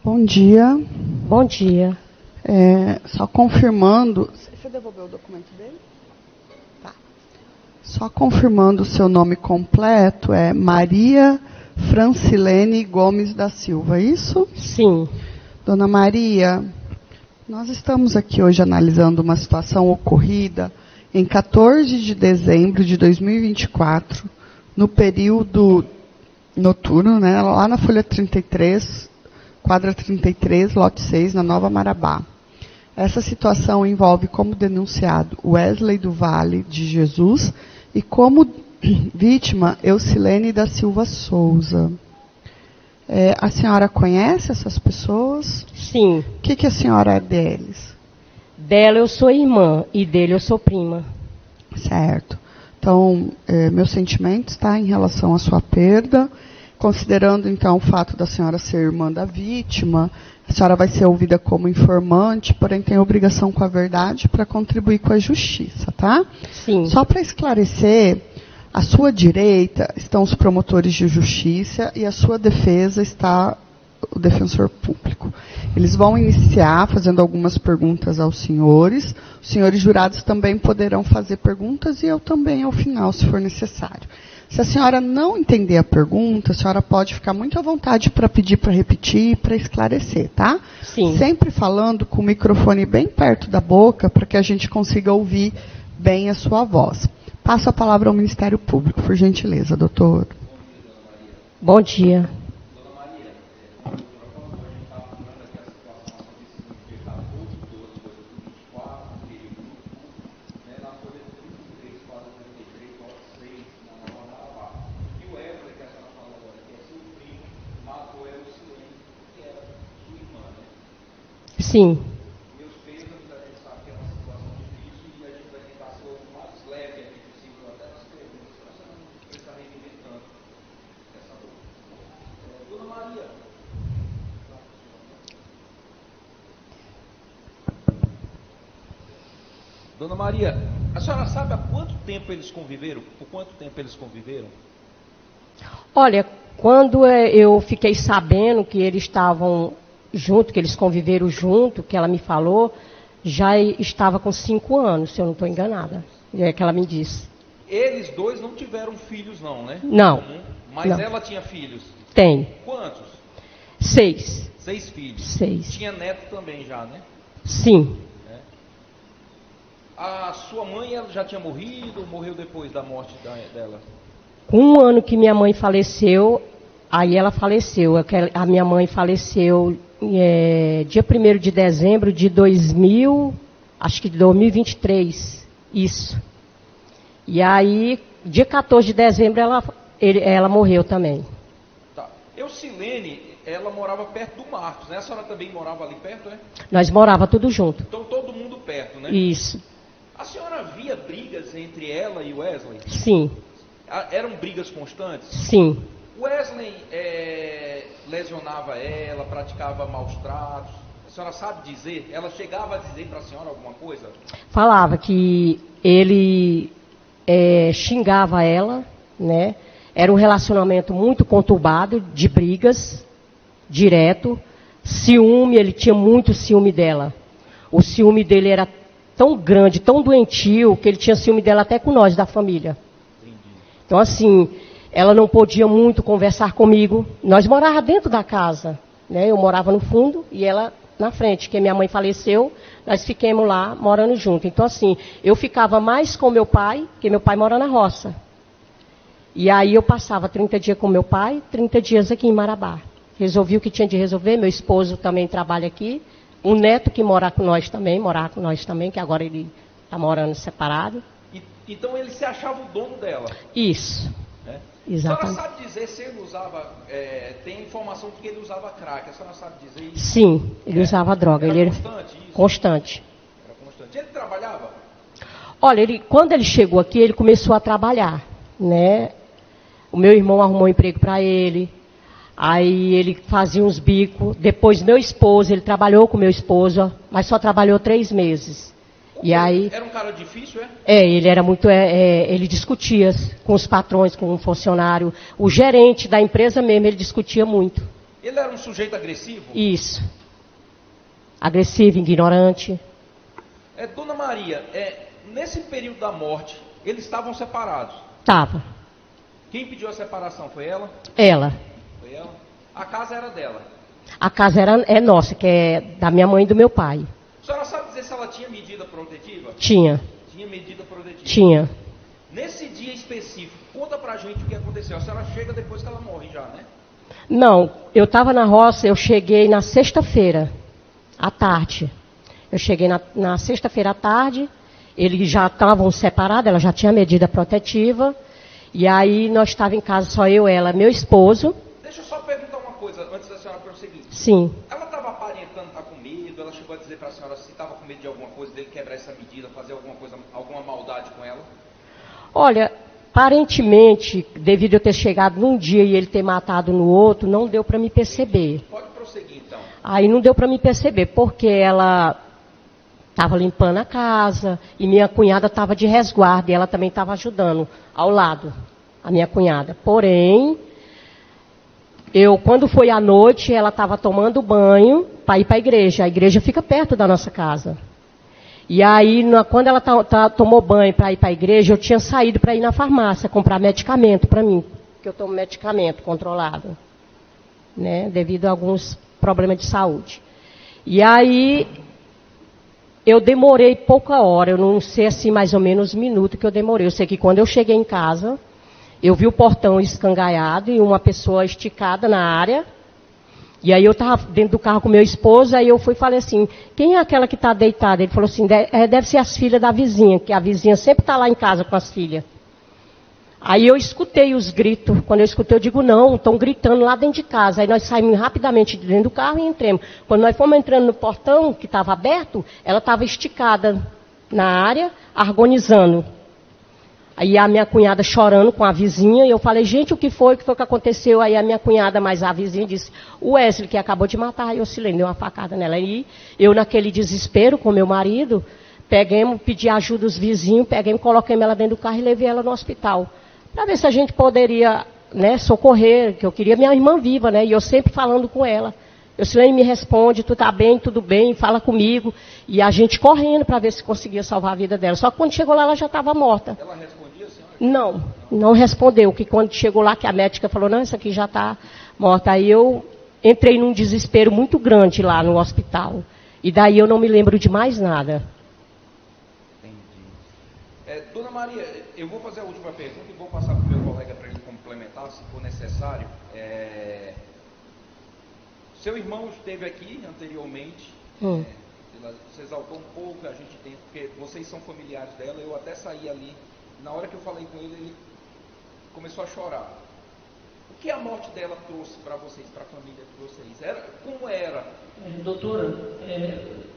Bom dia. Bom dia. Só confirmando... Você devolveu o documento dele? Tá. Só confirmando o seu nome completo, é Maria Francilene Gomes da Silva, é isso? Sim. Dona Maria, nós estamos aqui hoje analisando uma situação ocorrida em 14 de dezembro de 2024, no período noturno, né, lá na folha 33, quadra 33, lote 6, na Nova Marabá. Essa situação envolve como denunciado Wesley do Vale de Jesus e como vítima Eucilene da Silva Souza. A senhora conhece essas pessoas? Sim. O que a senhora é deles? Dela eu sou irmã e dele eu sou prima. Certo. Então, meus sentimentos, tá, em relação à sua perda. Considerando, então, o fato da senhora ser irmã da vítima, a senhora vai ser ouvida como informante, porém tem obrigação com a verdade para contribuir com a justiça, tá? Sim. Só para esclarecer, à sua direita estão os promotores de justiça e à sua defesa está o defensor público. Eles vão iniciar fazendo algumas perguntas aos senhores. Os senhores jurados também poderão fazer perguntas e eu também ao final, se for necessário. Se a senhora não entender a pergunta, a senhora pode ficar muito à vontade para pedir para repetir e para esclarecer, tá? Sim. Sempre falando com o microfone bem perto da boca para que a gente consiga ouvir bem a sua voz. Passo a palavra ao Ministério Público, por gentileza, doutor. Bom dia. Sim. Meus pesos, a gente sabe que é uma situação difícil e a gente vai tentar ser o mais leve aqui possível, até nas perguntas, para você não precisar reviver tanto essa dor. Dona Maria. Dona Maria, a senhora sabe há quanto tempo eles conviveram? Por quanto tempo eles conviveram? Olha, quando eu fiquei sabendo que eles estavam junto, que eles conviveram junto, que ela me falou, já estava com 5 anos, se eu não estou enganada. É que ela me disse. Eles dois não tiveram filhos, não, né? Não. Mas não. Ela tinha filhos? Tem. Quantos? 6. 6 filhos. 6. Tinha neto também já, né? Sim. A sua mãe, ela já tinha morrido ou morreu depois da morte dela? Com 1 ano que minha mãe faleceu, aí ela faleceu. A minha mãe faleceu dia 1º de dezembro de 2023. Isso. E aí, dia 14 de dezembro, ela morreu também. Tá. Eucilene, ela morava perto do Marcos, né? A senhora também morava ali perto, né? Nós morava tudo junto. Então todo mundo perto, né? Isso. A senhora via brigas entre ela e Wesley? Sim. Eram brigas constantes? Sim. Wesley lesionava ela, praticava maus tratos. A senhora sabe dizer? Ela chegava a dizer para a senhora alguma coisa? Falava que ele xingava ela, né? Era um relacionamento muito conturbado, de brigas, direto. Ciúme, ele tinha muito ciúme dela. O ciúme dele era tão grande, tão doentio, que ele tinha ciúme dela até com nós, da família. Então, assim, ela não podia muito conversar comigo. Nós morávamos dentro da casa, né? Eu morava no fundo e ela na frente, porque minha mãe faleceu, nós ficamos lá morando junto. Então, assim, eu ficava mais com meu pai, porque meu pai mora na roça. E aí eu passava 30 dias com meu pai, 30 dias aqui em Marabá. Resolvi o que tinha de resolver, meu esposo também trabalha aqui. Um neto que morava com nós também, que agora ele está morando separado. Então ele se achava o dono dela? Isso. Exatamente. A senhora sabe dizer se ele usava, tem informação de que ele usava crack, a senhora sabe dizer isso? Sim, ele usava droga. Era ele constante isso? Constante. Era constante. Ele trabalhava? Olha, quando ele chegou aqui, ele começou a trabalhar, né? O meu irmão arrumou um emprego para ele, aí ele fazia uns bicos. Depois meu esposo, ele trabalhou com meu esposo, mas só trabalhou 3 meses. E aí, era um cara difícil, é? Ele era muito, ele discutia com os patrões, com o funcionário, o gerente da empresa mesmo, ele discutia muito. Ele era um sujeito agressivo? Isso. Agressivo, ignorante. Dona Maria, nesse período da morte, eles estavam separados? Tava. Quem pediu a separação? Foi ela? Ela. Foi ela? A casa era dela? A casa é nossa, que é da minha mãe e do meu pai. A senhora sabe dizer se ela tinha medida protetiva? Tinha. Tinha medida protetiva? Tinha. Nesse dia específico, conta pra gente o que aconteceu. A senhora chega depois que ela morre já, né? Não, eu estava na roça, eu cheguei na sexta-feira, à tarde. Eu cheguei na sexta-feira à tarde, eles já estavam separados, ela já tinha medida protetiva. E aí nós estávamos em casa, só eu, ela, meu esposo. Deixa eu só perguntar uma coisa, antes da senhora prosseguir. Sim. Ela estava aparentando estar com medo? Ela chegou a dizer para a senhora se estava com medo de alguma coisa, dele quebrar essa medida, fazer alguma coisa, alguma maldade com ela? Olha, aparentemente, devido eu ter chegado num dia e ele ter matado no outro, não deu para me perceber. Pode prosseguir então. Aí não deu para me perceber, porque ela estava limpando a casa e minha cunhada estava de resguardo e ela também estava ajudando ao lado, a minha cunhada. Porém, quando foi à noite, ela estava tomando banho para ir para a igreja. A igreja fica perto da nossa casa. E aí, quando ela tomou banho para ir para a igreja, eu tinha saído para ir na farmácia comprar medicamento para mim, porque eu tomo medicamento controlado, né, devido a alguns problemas de saúde. E aí, eu demorei pouca hora, eu não sei assim mais ou menos minuto que eu demorei. Eu sei que quando eu cheguei em casa, eu vi o portão escangaiado e uma pessoa esticada na área. E aí eu estava dentro do carro com meu esposo, aí eu fui e falei assim, quem é aquela que está deitada? Ele falou assim, deve ser as filhas da vizinha, que a vizinha sempre está lá em casa com as filhas. Aí eu escutei os gritos, quando eu escutei eu digo, não, estão gritando lá dentro de casa. Aí nós saímos rapidamente de dentro do carro e entramos. Quando nós fomos entrando no portão, que estava aberto, ela estava esticada na área, agonizando. Aí a minha cunhada chorando com a vizinha, e eu falei, gente, o que foi que aconteceu? Aí a minha cunhada, mas a vizinha disse, o Wesley, que acabou de matar a Iocilene, deu uma facada nela. Aí eu, naquele desespero com meu marido, pedi ajuda dos vizinhos, coloquei ela dentro do carro e levei ela no hospital. Para ver se a gente poderia, né, socorrer, que eu queria minha irmã viva, né, e eu sempre falando com ela. Iocilene me responde, tu tá bem, tudo bem, fala comigo. E a gente correndo para ver se conseguia salvar a vida dela. Só que quando chegou lá, ela já estava morta. Ela respondia, senhora? Não respondeu. Que quando chegou lá, que a médica falou, não, isso aqui já está morta. Aí eu entrei num desespero muito grande lá no hospital. E daí eu não me lembro de mais nada. Entendi. Dona Maria, eu vou fazer a última pergunta e vou passar para o meu colega para ele complementar, se for necessário. Seu irmão esteve aqui anteriormente, você exaltou um pouco, a gente tem, porque vocês são familiares dela, eu até saí ali, na hora que eu falei com ele, ele começou a chorar. O que a morte dela trouxe para vocês, para a família de vocês? Como era? Doutora,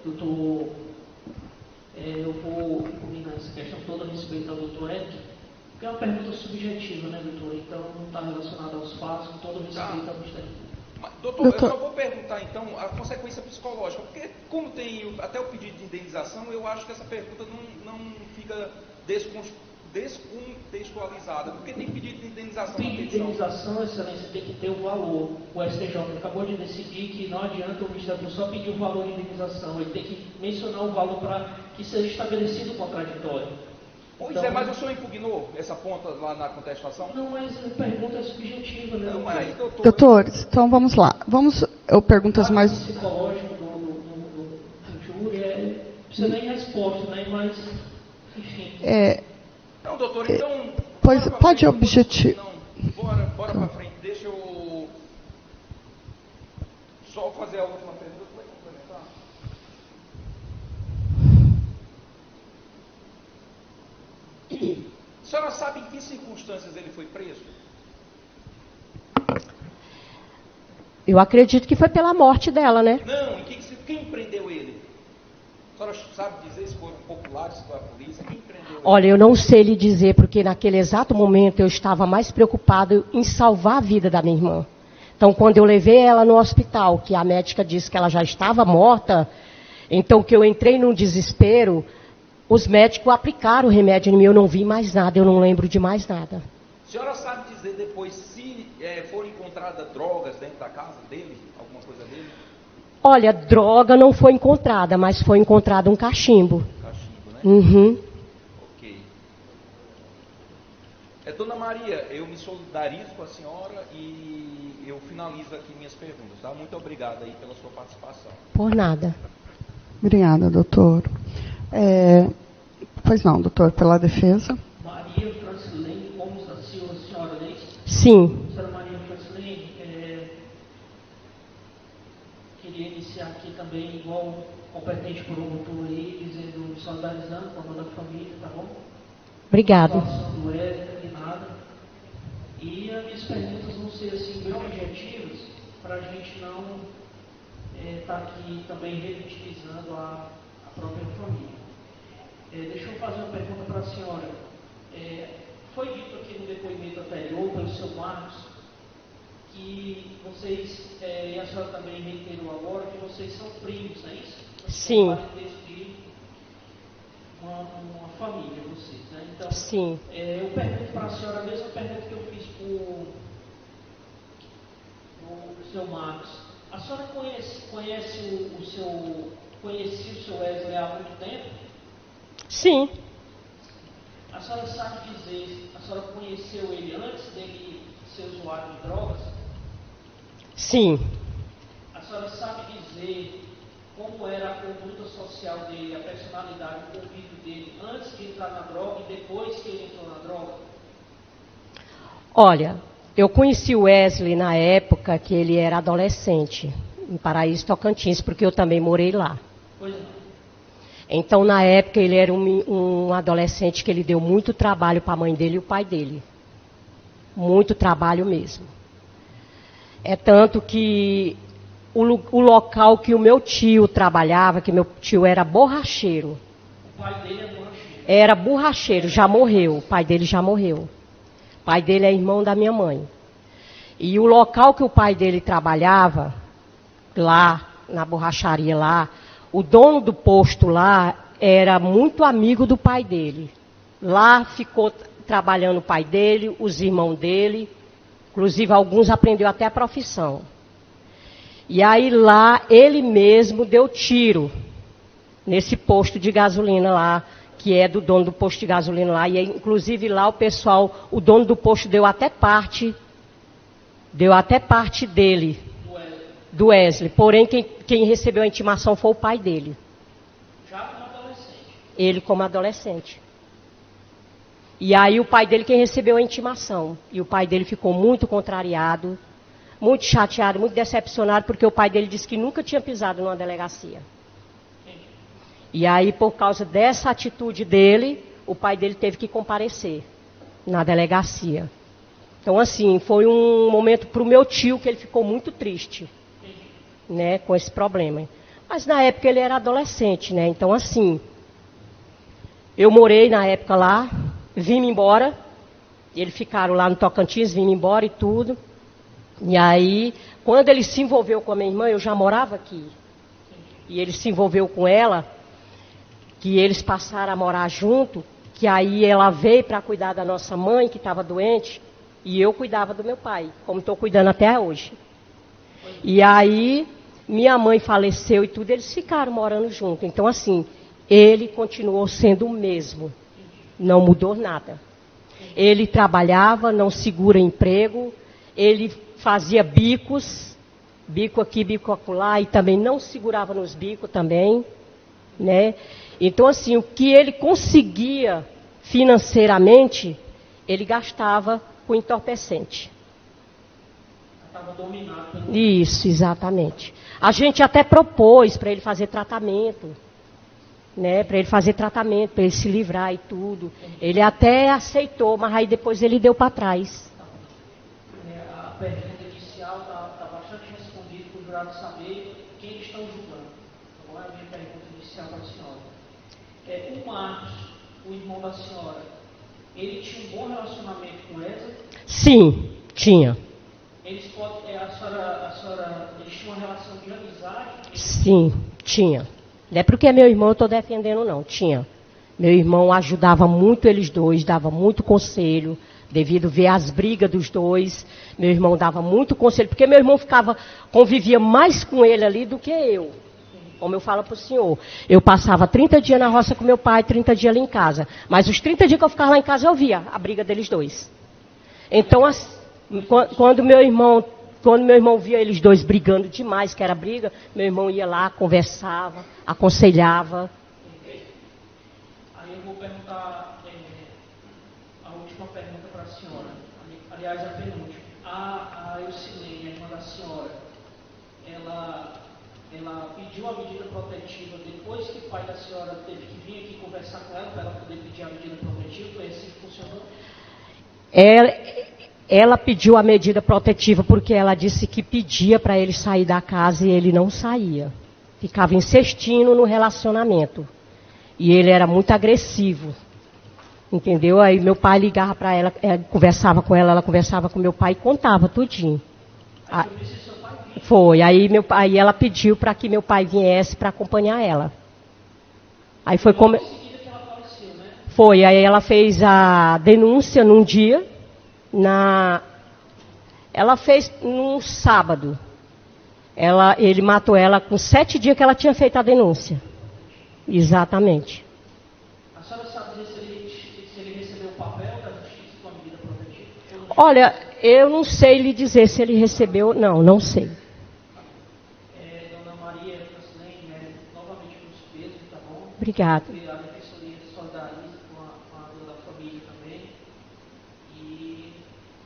doutor, eu vou combinar essa questão toda a respeito ao doutor Edson, porque é uma pergunta subjetiva, né, doutor? Então não está relacionada aos fatos, com todo respeito ao mistério. Doutor, eu só vou perguntar então a consequência psicológica, porque como tem até o pedido de indenização, eu acho que essa pergunta não fica descontextualizada, porque tem pedido de indenização. Pedido de indenização, excelência, tem que ter o valor. O STJ acabou de decidir que não adianta o Ministério só pedir o valor de indenização, ele tem que mencionar o valor para que seja estabelecido o contraditório. Pois então, mas o senhor impugnou essa ponta lá na contestação? Não, mas a pergunta é subjetiva, né? Não, mas, Doutores, então vamos lá. Eu pergunto as mais... O psicológico do júri precisa nem resposta, né? Mas, enfim. Não, doutor, então... Pois, pode objetivar. Bora para frente. Deixa eu só fazer a última pergunta. Vai complementar? A senhora sabe em que circunstâncias ele foi preso? Eu acredito que foi pela morte dela, né? Não, quem prendeu ele? A senhora sabe dizer se foram populares, se foi a polícia? Quem prendeu ele? Olha, eu não sei lhe dizer, porque naquele exato momento eu estava mais preocupado em salvar a vida da minha irmã. Então, quando eu levei ela no hospital, que a médica disse que ela já estava morta, então que eu entrei num desespero, os médicos aplicaram o remédio em mim, eu não vi mais nada, eu não lembro de mais nada. A senhora sabe dizer depois se foram encontrados encontrada drogas dentro da casa dele? Alguma coisa dele? Olha, droga não foi encontrada, mas foi encontrado um cachimbo. Cachimbo, né? Uhum. Ok. Dona Maria, eu me solidarizo com a senhora e eu finalizo aqui minhas perguntas, tá? Muito obrigado aí pela sua participação. Por nada. Obrigada, doutor. Pois não, doutor, pela defesa. Maria Francilene Gomes da Silva, senhora, não é isso? Sim. Senhora Maria Francilene, queria iniciar aqui também, igual competente promotor aí, dizendo, solidarizando com a mão da família, tá bom? Obrigado. Situação do Éder, de nada. E as minhas perguntas vão ser assim, bem objetivas, para a gente não estar aqui também revitalizando a própria família. Deixa eu fazer uma pergunta para a senhora. Foi dito aqui no depoimento anterior pelo seu Marcos que vocês, e a senhora também reiterou agora, que vocês são primos, não é isso? Sim. São parentes de uma família, vocês, né? Então, Sim. eu pergunto para a senhora a mesma pergunta que eu fiz para o seu Marcos. A senhora conhecia o seu Wesley há muito tempo? Sim. A senhora sabe dizer, a senhora conheceu ele antes dele ser usuário de drogas? Sim. A senhora sabe dizer como era a conduta social dele, a personalidade, o convívio dele antes de entrar na droga e depois que ele entrou na droga? Olha, eu conheci o Wesley na época que ele era adolescente, em Paraíso Tocantins, porque eu também morei lá. Pois não. Então, na época, ele era um adolescente que ele deu muito trabalho para a mãe dele e o pai dele. Muito trabalho mesmo. É tanto que o local que o meu tio trabalhava, que meu tio era borracheiro. O pai dele é borracheiro. Era borracheiro, já morreu. O pai dele já morreu. O pai dele é irmão da minha mãe. E o local que o pai dele trabalhava, lá, na borracharia lá, o dono do posto lá era muito amigo do pai dele. Lá ficou trabalhando o pai dele, os irmãos dele, inclusive alguns aprendeu até a profissão. E aí lá ele mesmo deu tiro nesse posto de gasolina lá, que é do dono do posto de gasolina lá. E inclusive lá o pessoal, o dono do posto deu até parte dele, do Wesley. Porém, quem recebeu a intimação foi o pai dele. Já como adolescente. Ele como adolescente. E aí o pai dele quem recebeu a intimação. E o pai dele ficou muito contrariado, muito chateado, muito decepcionado, porque o pai dele disse que nunca tinha pisado numa delegacia. E aí, por causa dessa atitude dele, o pai dele teve que comparecer na delegacia. Então, assim, foi um momento para o meu tio que ele ficou muito triste, né, com esse problema. Mas na época ele era adolescente, né? Então, assim, eu morei na época lá, vim embora, eles ficaram lá no Tocantins, vim embora e tudo. E aí, quando ele se envolveu com a minha irmã, eu já morava aqui. E ele se envolveu com ela, que eles passaram a morar junto, que aí ela veio para cuidar da nossa mãe, que estava doente, e eu cuidava do meu pai, como estou cuidando até hoje. E aí, minha mãe faleceu e tudo, eles ficaram morando junto. Então, assim, ele continuou sendo o mesmo, não mudou nada. Ele trabalhava, não segura emprego, ele fazia bicos, bico aqui, bico acolá, e também não segurava nos bicos também, né? Então, assim, o que ele conseguia financeiramente, ele gastava com entorpecente. Estava dominado pelo... Isso, exatamente. A gente até propôs para ele fazer tratamento, né? Para ele fazer tratamento, para ele se livrar e tudo. Ele até aceitou, mas aí depois ele deu para trás. A pergunta inicial está bastante respondida para o jurado saber quem eles estão julgando. Qual é a minha pergunta inicial para a senhora? O Marcos, o irmão da senhora, ele tinha um bom relacionamento com Wesley? Sim, tinha. Eles tinham uma relação de amizade? Sim, tinha. Não é porque é meu irmão eu estou defendendo, não. Tinha. Meu irmão ajudava muito eles dois, dava muito conselho, devido a ver as brigas dos dois. Meu irmão dava muito conselho, porque meu irmão convivia mais com ele ali do que eu. Como eu falo para o senhor, eu passava 30 dias na roça com meu pai, 30 dias ali em casa. Mas os 30 dias que eu ficava lá em casa, eu via a briga deles dois. Então, quando meu irmão via eles dois brigando demais, que era briga, meu irmão ia lá, conversava, aconselhava. Aí eu vou perguntar a última pergunta para a senhora. Aliás, a penúltima. A Eucilene, a irmã da senhora, ela pediu a medida protetiva depois que o pai da senhora teve que vir aqui conversar com ela, para ela poder pedir a medida protetiva. Foi assim que funcionou? Ela pediu a medida protetiva porque ela disse que pedia para ele sair da casa e ele não saía. Ficava insistindo no relacionamento. E ele era muito agressivo. Entendeu? Aí meu pai ligava para ela, conversava com ela conversava com meu pai e contava tudinho. Foi. Aí ela pediu para que meu pai viesse para acompanhar ela. Aí foi como... Foi. Aí ela fez a denúncia num dia. Ela fez num sábado. Ele matou ela com 7 dias que ela tinha feito a denúncia. Exatamente. A senhora sabe se ele recebeu o papel da justiça com a medida protetiva? Olha, eu não sei lhe dizer se ele recebeu. Não sei. Dona Maria Francinene, novamente nos pesos, tá bom? Obrigada. A Defensoria se solidariza com a dor da família também. E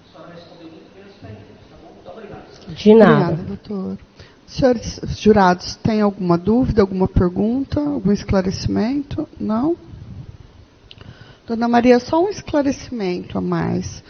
a senhora respondeu muito bem as perguntas, tá bom? Muito obrigado. De nada. Obrigada, doutor. Senhores jurados, tem alguma dúvida, alguma pergunta, algum esclarecimento? Não? Dona Maria, só um esclarecimento a mais.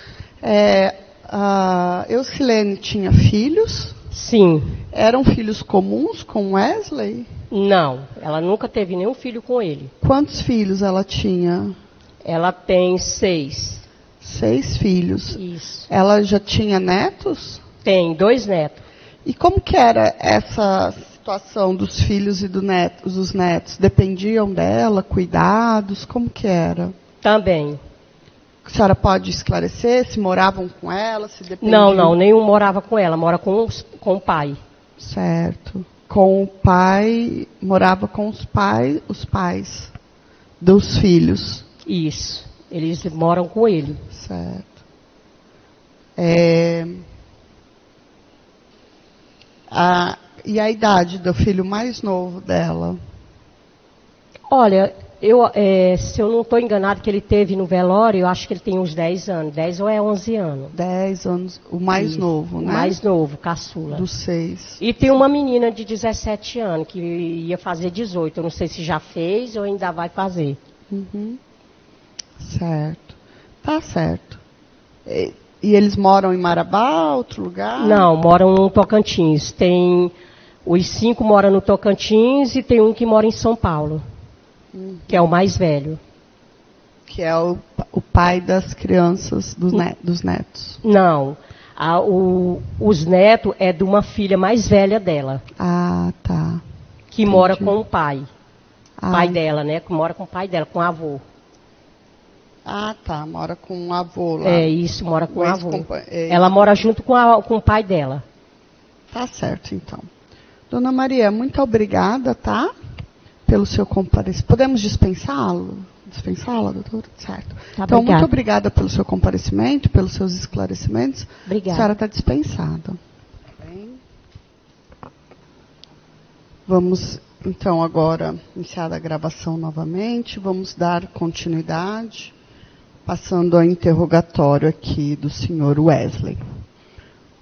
A Eucilene tinha filhos? Sim. Eram filhos comuns com Wesley? Não, ela nunca teve nenhum filho com ele. Quantos filhos ela tinha? Ela tem 6. 6 filhos. Isso. Ela já tinha netos? Tem 2 netos. E como que era essa situação dos filhos e dos netos? Dependiam dela, cuidados, como que era? Também. A senhora pode esclarecer se moravam com ela, se dependiam? Não, nenhum morava com ela, mora com o pai. Certo. Com o pai, morava com os pais dos filhos. Isso. Eles moram com ele. Certo. E a idade do filho mais novo dela? Olha, se eu não estou enganado que ele teve no velório, eu acho que ele tem uns 10 anos. 10 ou 11 anos. 10 anos, o mais Isso, novo, né? O mais novo, caçula. Dos 6. E tem uma menina de 17 anos, que ia fazer 18. Eu não sei se já fez ou ainda vai fazer. Uhum. Certo. Tá certo. E eles moram em Marabá, outro lugar? Não, moram no Tocantins. Os 5 moram no Tocantins e tem um que mora em São Paulo. Que é o mais velho. Que é o pai das crianças, dos netos. Não. Os netos é de uma filha mais velha dela. Ah, tá. Que Entendi. mora com o pai. Pai dela, né? Que mora com o pai dela, com o avô. Ah, tá. Mora com o avô lá. Isso, mora com o avô. É. Ela mora junto com o pai dela. Tá certo, então. Dona Maria, muito obrigada, tá? Pelo seu comparecimento. Podemos dispensá-lo? Dispensá-la, doutora? Certo. Tá, então, obrigada. muito obrigada pelo seu comparecimento, pelos seus esclarecimentos. Obrigada. A senhora está dispensada. Bem. Vamos, então, agora, iniciar a gravação novamente. Vamos dar continuidade, passando ao interrogatório aqui do senhor Wesley.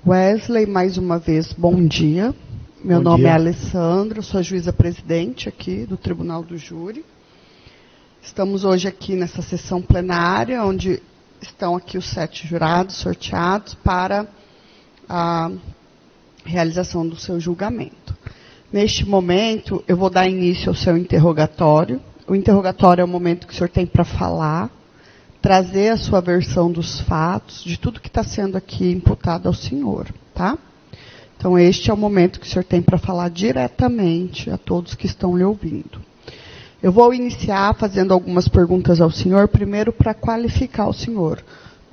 Wesley, mais uma vez, bom dia. Meu nome é Alessandra, sou a juíza-presidente aqui do Tribunal do Júri. Estamos hoje aqui nessa sessão plenária, onde estão aqui os 7 jurados sorteados para a realização do seu julgamento. Neste momento, eu vou dar início ao seu interrogatório. O interrogatório é o momento que o senhor tem para falar, trazer a sua versão dos fatos, de tudo que está sendo aqui imputado ao senhor, tá? Então, este é o momento que o senhor tem para falar diretamente a todos que estão lhe ouvindo. Eu vou iniciar fazendo algumas perguntas ao senhor, primeiro para qualificar o senhor.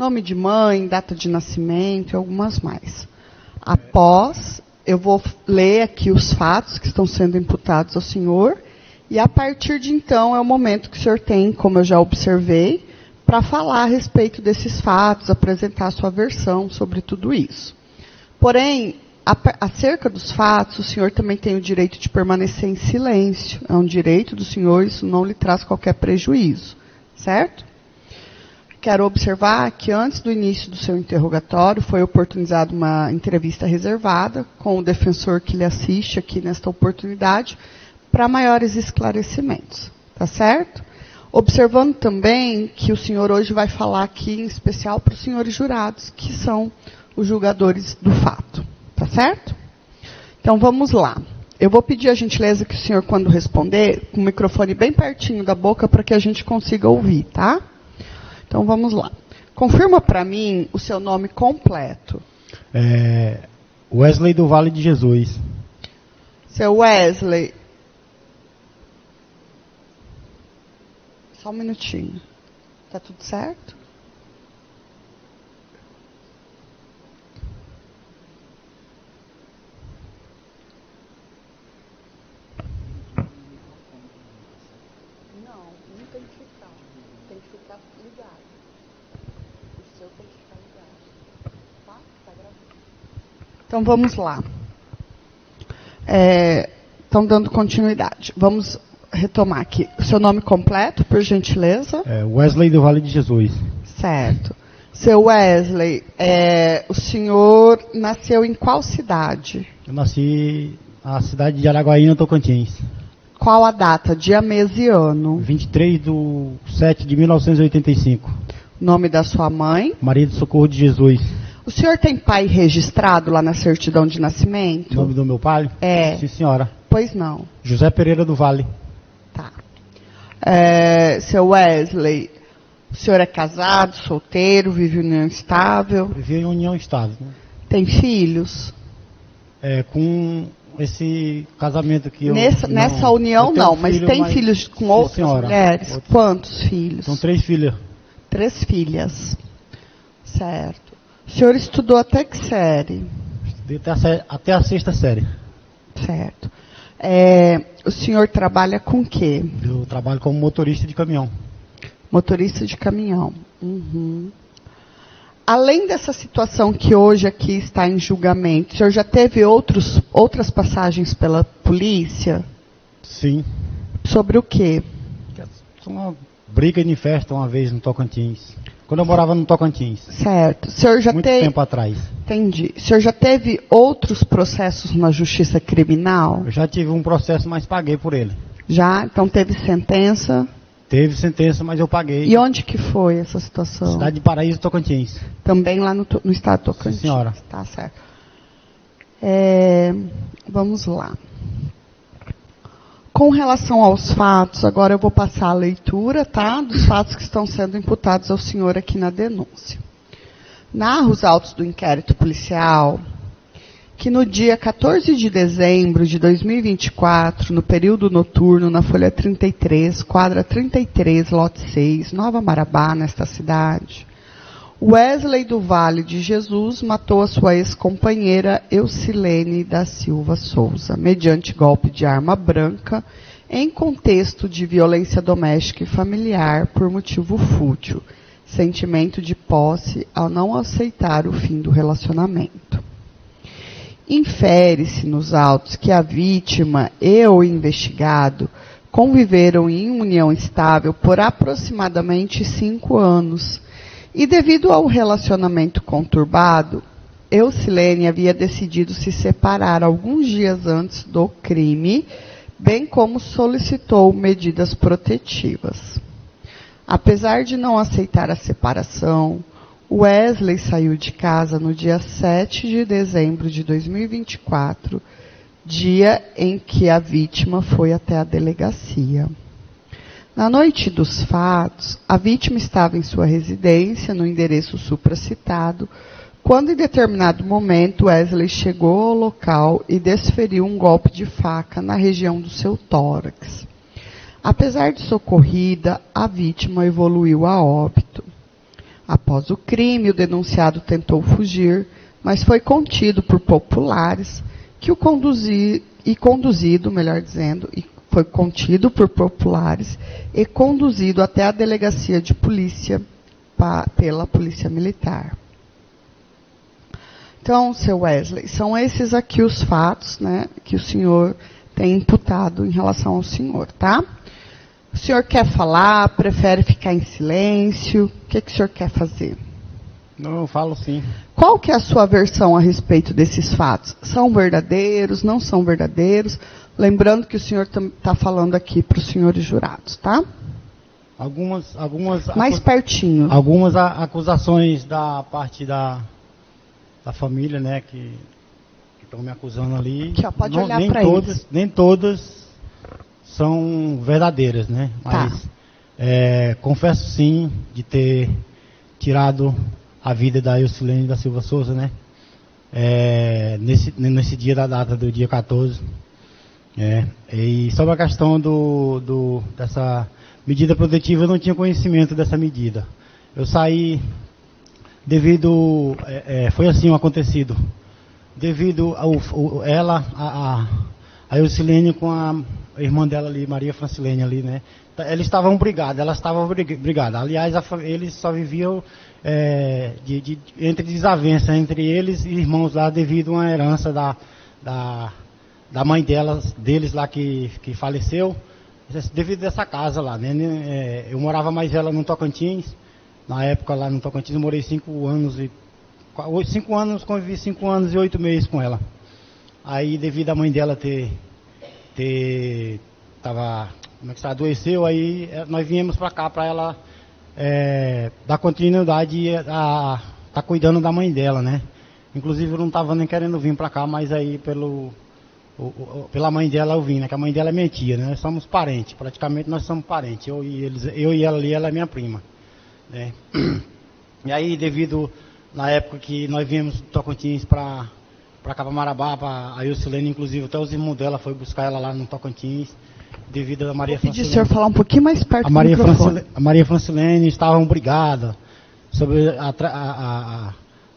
nome de mãe, data de nascimento e algumas mais. Após, eu vou ler aqui os fatos que estão sendo imputados ao senhor, e a partir de então é o momento que o senhor tem, como eu já observei, para falar a respeito desses fatos, apresentar a sua versão sobre tudo isso. Porém, acerca dos fatos, o senhor também tem o direito de permanecer em silêncio. É um direito do senhor, isso não lhe traz qualquer prejuízo, certo? Quero observar que antes do início do seu interrogatório foi oportunizada uma entrevista reservada com o defensor que lhe assiste aqui nesta oportunidade para maiores esclarecimentos, tá certo? Observando também que o senhor hoje vai falar aqui em especial para os senhores jurados, que são os julgadores do fato, tá certo? Então vamos lá. Eu vou pedir a gentileza que o senhor, quando responder, com o microfone bem pertinho da boca para que a gente consiga ouvir, tá? Então vamos lá. Confirma para mim o seu nome completo. Wesley do Vale de Jesus. Seu Wesley. Só um minutinho. Tá tudo certo? Não tem que ficar. Tem que ficar ligado. O seu tem que ficar ligado. Tá? Tá gravando. Então vamos lá. Estão dando continuidade. Vamos retomar aqui. O seu nome completo, por gentileza? Wesley do Vale de Jesus. Certo. Seu Wesley, o senhor nasceu em qual cidade? Eu nasci na cidade de Araguaína, Tocantins. Qual a data? Dia, mês e ano? 23/7/1985. Nome da sua mãe? Maria do Socorro de Jesus. O senhor tem pai registrado lá na certidão de nascimento? Nome do meu pai? Sim, senhora. Pois não. José Pereira do Vale. Tá. Seu Wesley, o senhor é casado, solteiro, vive em união estável? Vivi em união estável. Né? Tem filhos? Com esse casamento que nessa união não, mas tem filhos com outras mulheres? Quantos filhos? São 3 filhas. 3 filhas. Certo. O senhor estudou até que série? Estudei até a 6ª série. Certo. O senhor trabalha com o quê? Eu trabalho como motorista de caminhão. Motorista de caminhão. Uhum. Além dessa situação que hoje aqui está em julgamento, o senhor já teve outras passagens pela polícia? Sim. Sobre o quê? Uma briga de festa uma vez no Tocantins. Quando eu morava no Tocantins. Certo. O senhor já Muito tempo atrás. Entendi. O senhor já teve outros processos na justiça criminal? Eu já tive um processo, mas paguei por ele. Já? Então teve sentença? Teve sentença, mas eu paguei. E onde que foi essa situação? Cidade de Paraíso, Tocantins. Também lá no estado de Tocantins? Sim, senhora. Tá certo. Vamos lá. Com relação aos fatos, agora eu vou passar a leitura, tá? Dos fatos que estão sendo imputados ao senhor aqui na denúncia. Narra os autos do inquérito policial que no dia 14 de dezembro de 2024, no período noturno, na folha 33, quadra 33, lote 6, Nova Marabá, nesta cidade, Wesley do Vale de Jesus matou a sua ex-companheira Eucilene da Silva Souza, mediante golpe de arma branca, em contexto de violência doméstica e familiar por motivo fútil, sentimento de posse ao não aceitar o fim do relacionamento. Infere-se nos autos que a vítima e o investigado conviveram em união estável por aproximadamente 5 anos, e devido ao relacionamento conturbado, Eucilene havia decidido se separar alguns dias antes do crime, bem como solicitou medidas protetivas. Apesar de não aceitar a separação, Wesley saiu de casa no dia 7 de dezembro de 2024, dia em que a vítima foi até a delegacia. Na noite dos fatos, a vítima estava em sua residência, no endereço supracitado, quando em determinado momento Wesley chegou ao local e desferiu um golpe de faca na região do seu tórax. Apesar de socorrida, a vítima evoluiu a óbito. Após o crime, o denunciado tentou fugir, mas foi contido por populares que o foi contido por populares e conduzido até a delegacia de polícia pela polícia militar. Então, seu Wesley, são esses aqui os fatos, né, que o senhor tem imputado em relação ao senhor, tá? O senhor quer falar, prefere ficar em silêncio? O que o senhor quer fazer? Não, eu falo sim. Qual que é a sua versão a respeito desses fatos? São verdadeiros, não são verdadeiros? Lembrando que o senhor está falando aqui para os senhores jurados, tá? Algumas Mais pertinho. Algumas acusações da parte da família, né, que estão me acusando ali. Aqui, ó, pode olhar para eles. Nem todas são verdadeiras, né? Mas confesso sim de ter tirado a vida da Ilcilene da Silva Souza, né? Nesse dia da data do dia 14. E sobre a questão dessa medida protetiva, eu não tinha conhecimento dessa medida. Eu saí devido, foi assim o acontecido, devido a Ilcilene com a irmã dela ali, Maria Francilene ali, né? Eles estavam brigados, Aliás, eles só viviam entre desavença entre eles e irmãos lá, devido a uma herança da mãe deles lá que faleceu, devido a essa casa lá, né? Eu morava mais ela no Tocantins, na época lá no Tocantins eu morei 5 anos, convivi 5 anos e 8 meses com ela. Aí devido a mãe dela adoeceu, aí nós viemos para cá para ela dar continuidade a tá cuidando da mãe dela, né? Inclusive eu não estava nem querendo vir para cá, mas aí pela mãe dela eu vim, né? Que a mãe dela é minha tia, né? Nós somos parentes, praticamente nós somos parentes. Eu e ela ali, ela é minha prima, né? E aí na época que nós viemos do Tocantins para cá para Marabá, a Ilcilene, inclusive até os irmãos dela foi buscar ela lá no Tocantins, devido a Maria Francilene. Vou pedir o senhor falar um pouquinho mais perto do microfone. A Maria Francilene estavam brigadas sobre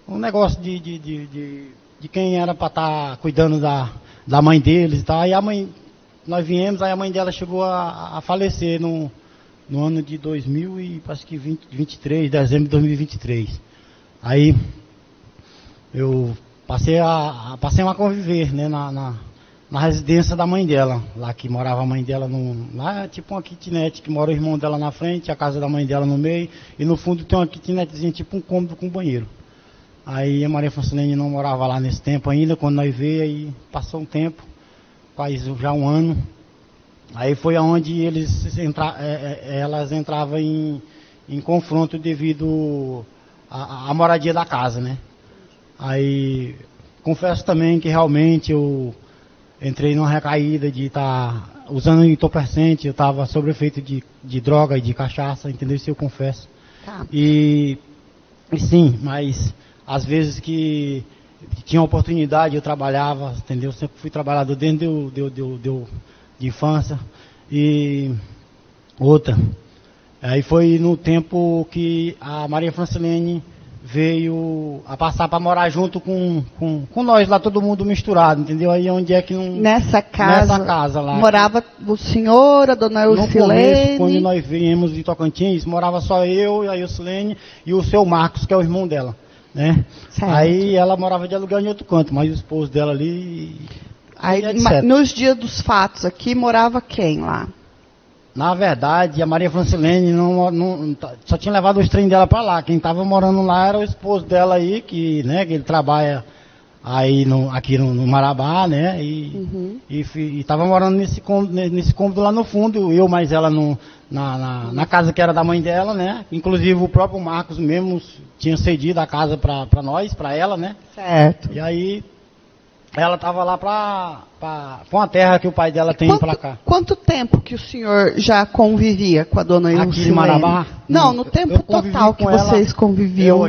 um negócio de quem era para estar cuidando da mãe deles e tal. Aí nós viemos, aí a mãe dela chegou a falecer no ano de 2023, dezembro de 2023. Aí eu passei a conviver, né, na residência da mãe dela, lá que morava a mãe dela, lá tipo uma kitnet, que mora o irmão dela na frente, a casa da mãe dela no meio, e no fundo tem uma kitnetzinha, tipo um cômodo com banheiro. Aí a Maria Francilene não morava lá nesse tempo ainda, quando nós veio, aí passou um tempo, quase já um ano, aí foi aonde elas entravam em confronto devido à moradia da casa, né? Aí confesso também que realmente eu entrei numa recaída de estar usando entorpecente, eu estava sob efeito de droga e de cachaça, entendeu? Isso eu confesso. Tá. E sim, mas às vezes que tinha oportunidade eu trabalhava, entendeu? Eu sempre fui trabalhador desde de infância. E outra, aí foi no tempo que a Maria Francilene veio a passar para morar junto com nós lá, todo mundo misturado, entendeu? Aí onde é que não... Nessa casa lá. Morava o senhor, a dona Ilcilene? No começo, quando nós viemos de Tocantins, morava só eu e a Ilcilene e o seu Marcos, que é o irmão dela, né? Certo. Aí ela morava de aluguel em outro canto, mas o esposo dela ali... Aí, nos dias dos fatos aqui, morava quem lá? Na verdade, a Maria Francilene só tinha levado os trem dela para lá. Quem estava morando lá era o esposo dela aí, que ele trabalha aí aqui no Marabá, né? E estava morando nesse cômodo lá no fundo, eu mais ela na casa que era da mãe dela, né? Inclusive o próprio Marcos mesmo tinha cedido a casa para ela, né? Certo. E aí ela estava lá para uma terra que o pai dela tem para cá. Quanto tempo que o senhor já convivia com a dona Ilcilene? Aqui em Marabá? Não, no tempo total que vocês conviviam.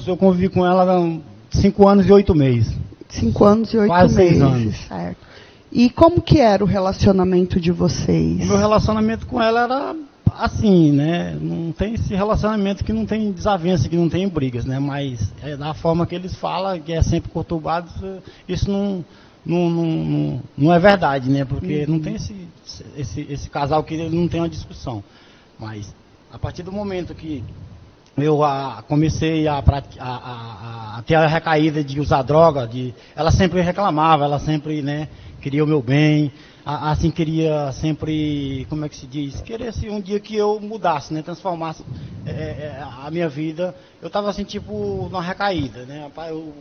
Eu convivi com ela há 5 anos e 8 meses. 5 anos e 8 meses. Quase 6 anos. Certo. E como que era o relacionamento de vocês? O meu relacionamento com ela era assim, né? Não tem esse relacionamento que não tem desavença, que não tem brigas, né? Mas da forma que eles falam, que é sempre conturbado, isso não é verdade, né? Porque não tem esse casal que ele não tem uma discussão. Mas a partir do momento que eu comecei a ter a recaída de usar droga, ela sempre reclamava, ela sempre, né, queria o meu bem, assim, queria sempre, como é que se diz, queria assim, um dia que eu mudasse, né, transformasse a minha vida. Eu estava assim, tipo, numa recaída, né, eu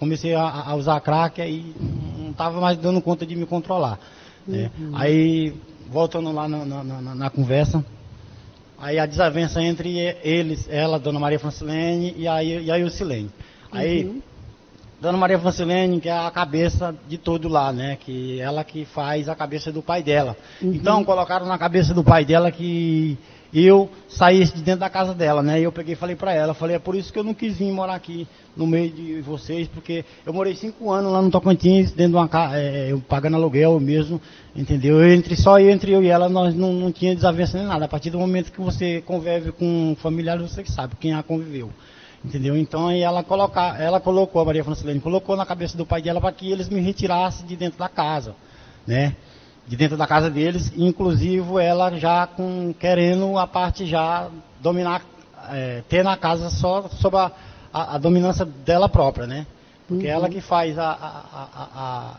comecei a usar crack e não estava mais dando conta de me controlar, né. Aí, voltando lá na conversa, aí a desavença entre eles, ela, Dona Maria Francilene e a Ilcilene. Aí, Dona Maria Francilene, que é a cabeça de tudo lá, né? Que ela que faz a cabeça do pai dela. Então, colocaram na cabeça do pai dela que eu saísse de dentro da casa dela, né? E eu peguei e falei pra ela, falei, é por isso que eu não quis vir morar aqui no meio de vocês, porque eu morei 5 anos lá no Tocantins, dentro de uma casa, eu pagando aluguel mesmo, entendeu? Só entre eu e ela, nós não tinha desavença nem nada. A partir do momento que você convive com um familiar, você sabe quem a conviveu. Entendeu? Então aí ela colocou, a Maria Francilene, colocou na cabeça do pai dela para que eles me retirassem de dentro da casa, né? De dentro da casa deles, inclusive ela já querendo a parte já dominar, ter na casa só sob a dominância dela própria, né? Porque ela que faz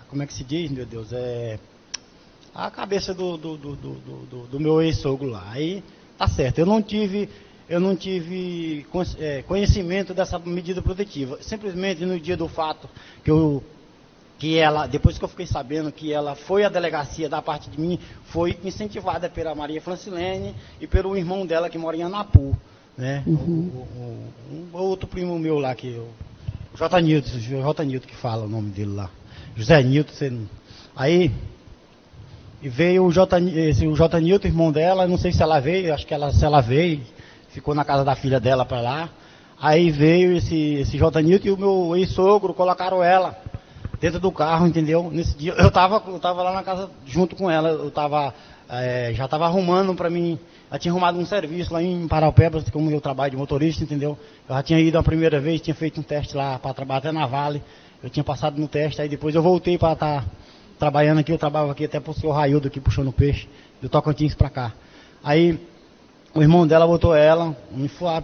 como é que se diz, meu Deus, a cabeça do meu ex-sogro lá. Aí tá certo, eu não tive conhecimento dessa medida protetiva. Simplesmente no dia do fato que ela, depois que eu fiquei sabendo que ela foi à delegacia da parte de mim, foi incentivada pela Maria Francilene e pelo irmão dela que mora em Anapu, né? Um outro primo meu lá, o J. Nilton que fala o nome dele lá. José Nilton, aí e veio o J. Nilton, irmão dela, não sei se ela veio, acho que se ela veio, ficou na casa da filha dela para lá. Aí veio esse J. Nilton e o meu ex-sogro, colocaram ela dentro do carro, entendeu? Nesse dia eu tava lá na casa junto com ela, já estava arrumando para mim, eu tinha arrumado um serviço lá em Paraupebas, como eu trabalho de motorista, entendeu? Eu já tinha ido a primeira vez, tinha feito um teste lá para trabalhar até na Vale, eu tinha passado no teste, aí depois eu voltei para estar trabalhando aqui, eu trabalhava aqui até pro senhor Raildo aqui puxando peixe, do Tocantins para cá. Aí o irmão dela botou ela,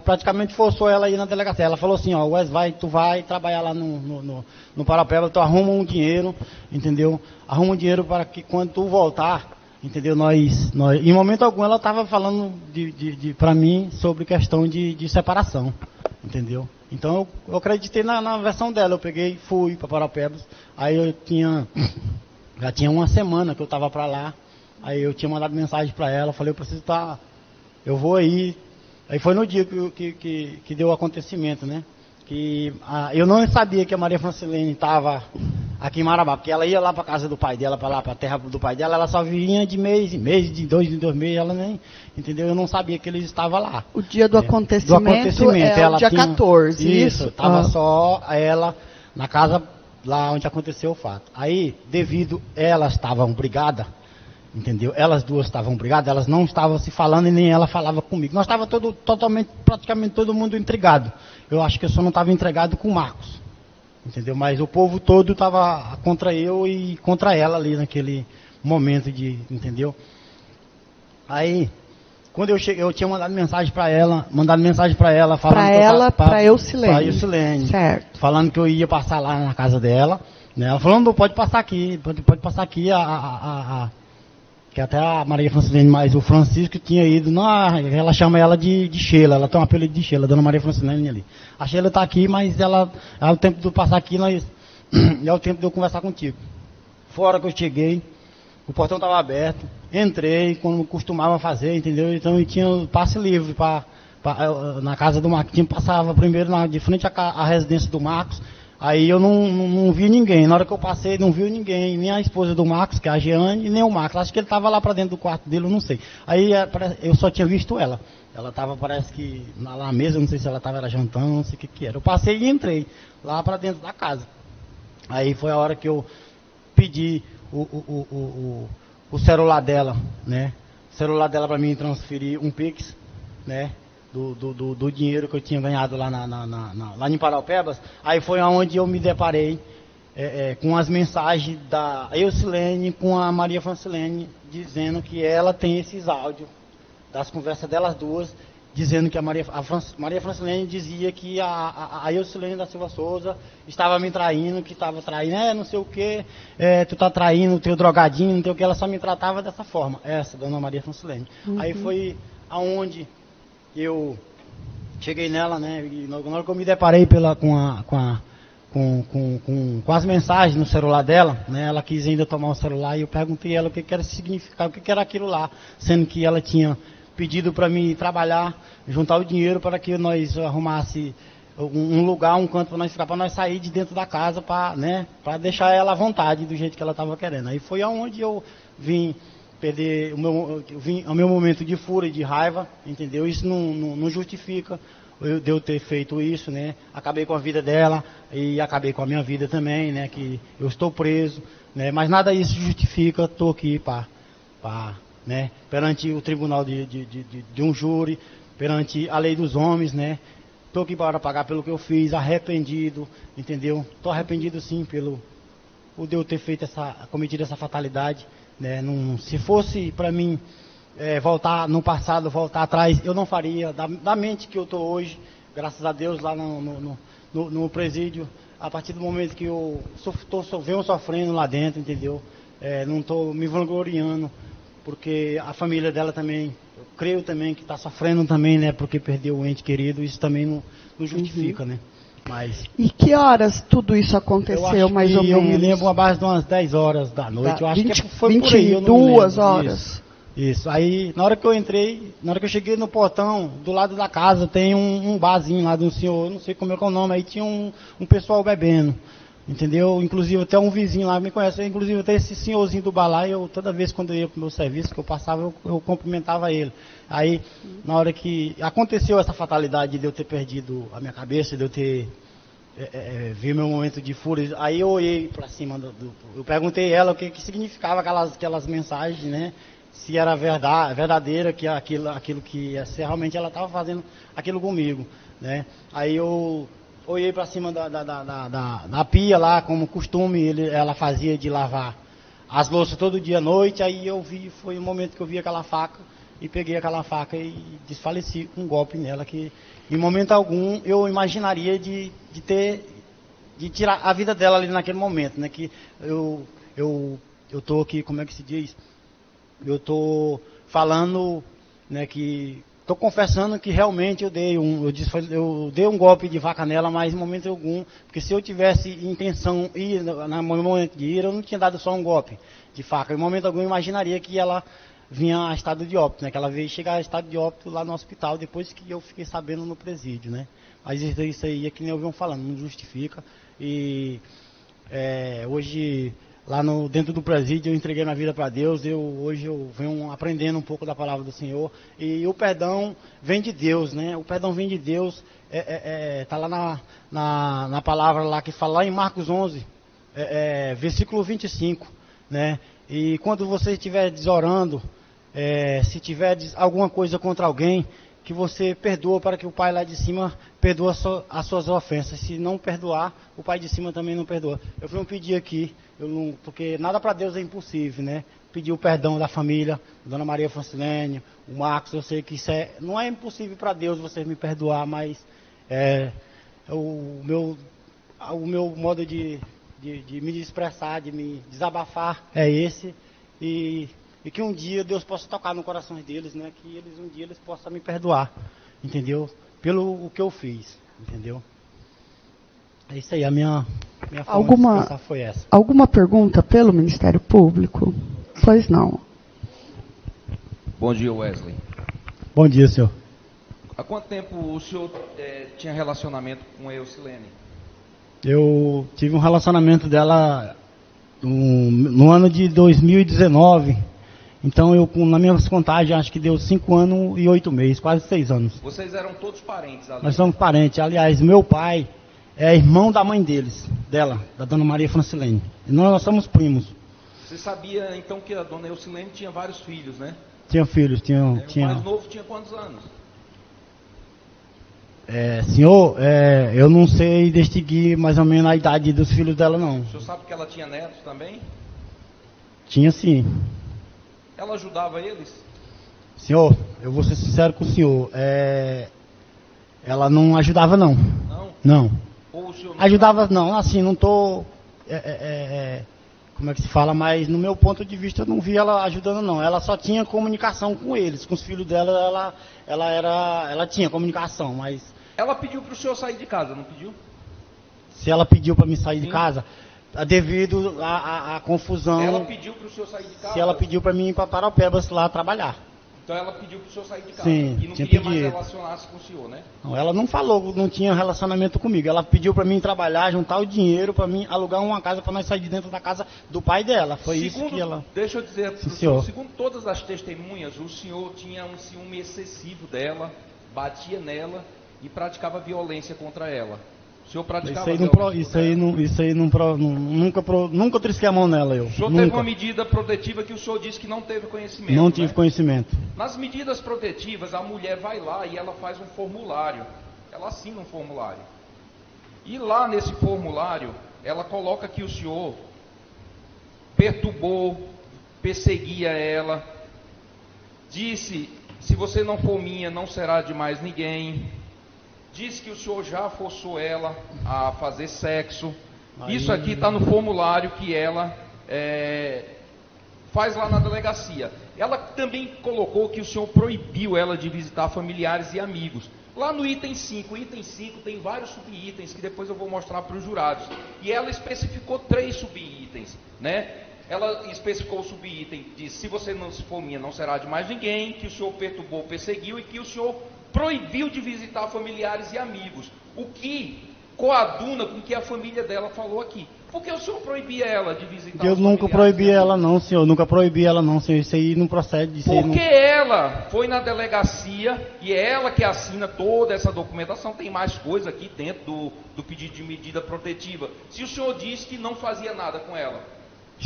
praticamente forçou ela a ir na delegacia. Ela falou assim, ó, Wes, tu vai trabalhar lá no Paraupeba, tu arruma um dinheiro, entendeu? Arruma um dinheiro para que quando tu voltar, entendeu? Nós em momento algum ela estava falando para mim sobre questão de separação, entendeu? Então eu acreditei na versão dela, eu peguei, fui para Paraupebas, aí já tinha uma semana que eu estava para lá, aí eu tinha mandado mensagem para ela, falei, eu vou aí. Aí foi no dia que deu o acontecimento, né? Eu não sabia que a Maria Francilene estava aqui em Marabá, porque ela ia lá para casa do pai dela, para a terra do pai dela, ela só vinha de mês em mês, de 2 em 2 meses, ela nem, entendeu? Eu não sabia que eles estavam lá. O dia do acontecimento é o dia 14, isso? Estava só ela na casa lá onde aconteceu o fato. Aí, devido elas estavam brigadas, entendeu? Elas duas estavam brigadas, elas não estavam se falando e nem ela falava comigo. Nós estávamos praticamente todo mundo intrigado. Eu acho que eu só não estava intrigado com o Marcos, entendeu? Mas o povo todo estava contra eu e contra ela ali naquele momento entendeu? Aí, quando eu cheguei, eu tinha mandado mensagem para ela falando para Ilcilene, certo? Falando que eu ia passar lá na casa dela, né? Ela falou, não, pode passar aqui, que até a Maria Francilene, mas o Francisco tinha ido, ela chama ela de Sheila, ela tem um apelido de Sheila, Dona Maria Francilene ali. A Sheila está aqui, mas é o tempo de eu passar aqui, é o tempo de eu conversar contigo. Fora que eu cheguei, o portão estava aberto, entrei, como costumava fazer, entendeu? Então eu tinha passe livre na casa do Marcos, passava primeiro de frente à residência do Marcos. Aí eu não vi ninguém. Na hora que eu passei, não vi ninguém. Nem a esposa do Marcos, que é a Jeane, nem o Marcos. Acho que ele estava lá para dentro do quarto dele, eu não sei. Aí eu só tinha visto ela. Ela estava, parece que, lá na mesa, não sei se ela estava jantando, não sei o que era. Eu passei e entrei lá para dentro da casa. Aí foi a hora que eu pedi o celular dela, né? O celular dela para mim transferir um Pix, né? Do dinheiro que eu tinha ganhado lá, lá em Paraupebas. Aí foi onde eu me deparei com as mensagens da Eucilene com a Maria Francilene, dizendo que ela tem esses áudios das conversas delas duas, dizendo que a Maria Francilene dizia que a Eucilene da Silva Souza estava me traindo, que estava traindo, não sei o que, tu tá traindo, teu drogadinho, não sei o que, ela só me tratava dessa forma, essa, dona Maria Francilene. Aí foi aonde eu cheguei nela, né, e na hora que eu me deparei com as mensagens no celular dela, né, ela quis ainda tomar o celular e eu perguntei a ela o que era significar, o que era aquilo lá, sendo que ela tinha pedido para mim trabalhar, juntar o dinheiro para que nós arrumasse um lugar, um canto para nós ficar, para nós sair de dentro da casa, para, né, para deixar ela à vontade do jeito que ela estava querendo. Aí foi aonde eu vim perder o meu momento de fúria e de raiva, entendeu? Isso não justifica de eu ter feito isso, né? Acabei com a vida dela e acabei com a minha vida também, né? Que eu estou preso, né? Mas nada disso justifica, estou aqui né? Perante o tribunal de um júri, perante a lei dos homens, né? Estou aqui para pagar pelo que eu fiz, arrependido, entendeu? Estou arrependido sim por de eu ter feito cometido essa fatalidade, né? Se fosse para mim voltar no passado, voltar atrás, eu não faria, da mente que eu estou hoje, graças a Deus, lá no presídio, a partir do momento que eu venho sofrendo lá dentro, entendeu? Não estou me vangloriando, porque a família dela também, eu creio também que está sofrendo também, né? Porque perdeu o ente querido, isso também não justifica, né? Mas, e que horas tudo isso aconteceu, mais ou menos? Eu me lembro a base de umas 10 horas da noite, eu acho 20, que foi por aí, eu não me 22 lembro. horas. Isso, aí na hora que eu entrei, na hora que eu cheguei no portão, do lado da casa tem um barzinho lá de um senhor, eu não sei como é que é o nome, aí tinha um pessoal bebendo, entendeu? Inclusive até um vizinho lá me conhece, inclusive até esse senhorzinho do bar lá, toda vez quando eu ia pro meu serviço, que eu passava, eu cumprimentava ele. Aí, na hora que aconteceu essa fatalidade de eu ter perdido a minha cabeça, de eu ter vi meu momento de fúria, aí eu olhei para cima eu perguntei a ela o que significava aquelas mensagens, né? Se era verdadeira, que aquilo que se realmente ela estava fazendo aquilo comigo, né? Aí eu olhei para cima da pia lá, como costume ela fazia de lavar as louças todo dia à noite, aí foi o momento que eu vi aquela faca e peguei aquela faca e desfaleci um golpe nela que em momento algum eu imaginaria de tirar a vida dela ali naquele momento, né? Que eu tô aqui, como é que se diz? Eu estou falando, né, que estou confessando que realmente eu dei um golpe de faca nela, mas em momento algum, porque se eu tivesse intenção no momento de ir, eu não tinha dado só um golpe de faca. Em momento algum eu imaginaria que ela vinha a estado de óbito, né, que ela veio chegar a estado de óbito lá no hospital, depois que eu fiquei sabendo no presídio, né. Mas isso aí é que nem eu venho falando, não justifica. E hoje, lá dentro do presídio, eu entreguei minha vida para Deus. Hoje eu venho aprendendo um pouco da palavra do Senhor. E o perdão vem de Deus, né? O perdão vem de Deus. Está lá na palavra lá que fala lá em Marcos 11, versículo 25, né? E quando você estiver desorando, se tiver alguma coisa contra alguém, que você perdoa para que o Pai lá de cima perdoa as suas ofensas. Se não perdoar, o Pai de cima também não perdoa. Eu vim pedir aqui, porque nada para Deus é impossível, né? Pedir o perdão da família, Dona Maria Francilene, o Marcos, eu sei que isso não é impossível para Deus você me perdoar, mas o meu modo de me expressar, de me desabafar é esse. E que um dia Deus possa tocar no coração deles, né? Que um dia eles possam me perdoar, entendeu? Pelo o que eu fiz, entendeu? É isso aí, a minha forma de expressar foi essa. Alguma pergunta pelo Ministério Público? Pois não. Bom dia, Wesley. Bom dia, senhor. Há quanto tempo o senhor tinha relacionamento com a Eucilene? Eu tive um relacionamento dela no ano de 2019. Então, na minha contagem, acho que deu 5 anos e 8 meses, quase 6 anos. Vocês eram todos parentes ali? Nós somos parentes. Aliás, meu pai é irmão da mãe dela, da Dona Maria Francilene. E nós somos primos. Você sabia, então, que a Dona Eucilene tinha vários filhos, né? Tinha filhos, O tinha. mais novo tinha quantos anos? Senhor, eu não sei distinguir mais ou menos a idade dos filhos dela, não. O senhor sabe que ela tinha netos também? Tinha sim. Ela ajudava eles? Senhor, eu vou ser sincero com o senhor. Ela não ajudava, não. Não? Não. Ou o senhor não Ajudava, não. Assim, não tô... como é que se fala? Mas no meu ponto de vista eu não vi ela ajudando, não. Ela só tinha comunicação com eles. Com os filhos dela, ela tinha comunicação, mas... Ela pediu para o senhor sair de casa, não pediu? Se ela pediu para me sair de Sim. casa, devido à confusão... Ela pediu para o senhor sair de casa? Se ela pediu para mim ir para Paraupebas lá trabalhar. Então ela pediu para o senhor sair de casa. Sim, E não tinha queria mais pedido. relacionar-se com o senhor, né? Não, ela não falou, não tinha relacionamento comigo. Ela pediu para mim trabalhar, juntar o dinheiro para mim alugar uma casa para nós sair de dentro da casa do pai dela. Foi isso que ela... Deixa eu dizer para o Sim, senhor, senhor. segundo todas as testemunhas, o senhor tinha um ciúme excessivo dela, batia nela e praticava violência contra ela. O senhor praticava Isso aí nunca trisquei a mão nela, eu. O senhor Nunca. teve uma medida protetiva que o senhor disse que não teve conhecimento. Não tive né? conhecimento. Nas medidas protetivas, a mulher vai lá e ela faz um formulário. Ela assina um formulário. E lá nesse formulário, ela coloca que o senhor perturbou, perseguia ela, disse, se você não for minha, não será de mais ninguém. Diz que o senhor já forçou ela a fazer sexo. Aí... Isso aqui está no formulário que ela faz lá na delegacia. Ela também colocou que o senhor proibiu ela de visitar familiares e amigos. Lá no item 5 tem vários subitens que depois eu vou mostrar para os jurados. E ela especificou 3 subitens, né? Ela especificou o subitem de se você não se for minha, não será de mais ninguém, que o senhor perturbou, perseguiu e que o senhor proibiu de visitar familiares e amigos, o que coaduna com o que a família dela falou aqui. Por que o senhor proibia ela de visitar Eu os nunca familiares proibi e ela amigos? não, senhor. Nunca proibi ela não, senhor. Isso aí não procede. Isso aí Porque não... ela foi na delegacia e é ela que assina toda essa documentação. Tem mais coisa aqui dentro do pedido de medida protetiva. Se o senhor disse que não fazia nada com ela.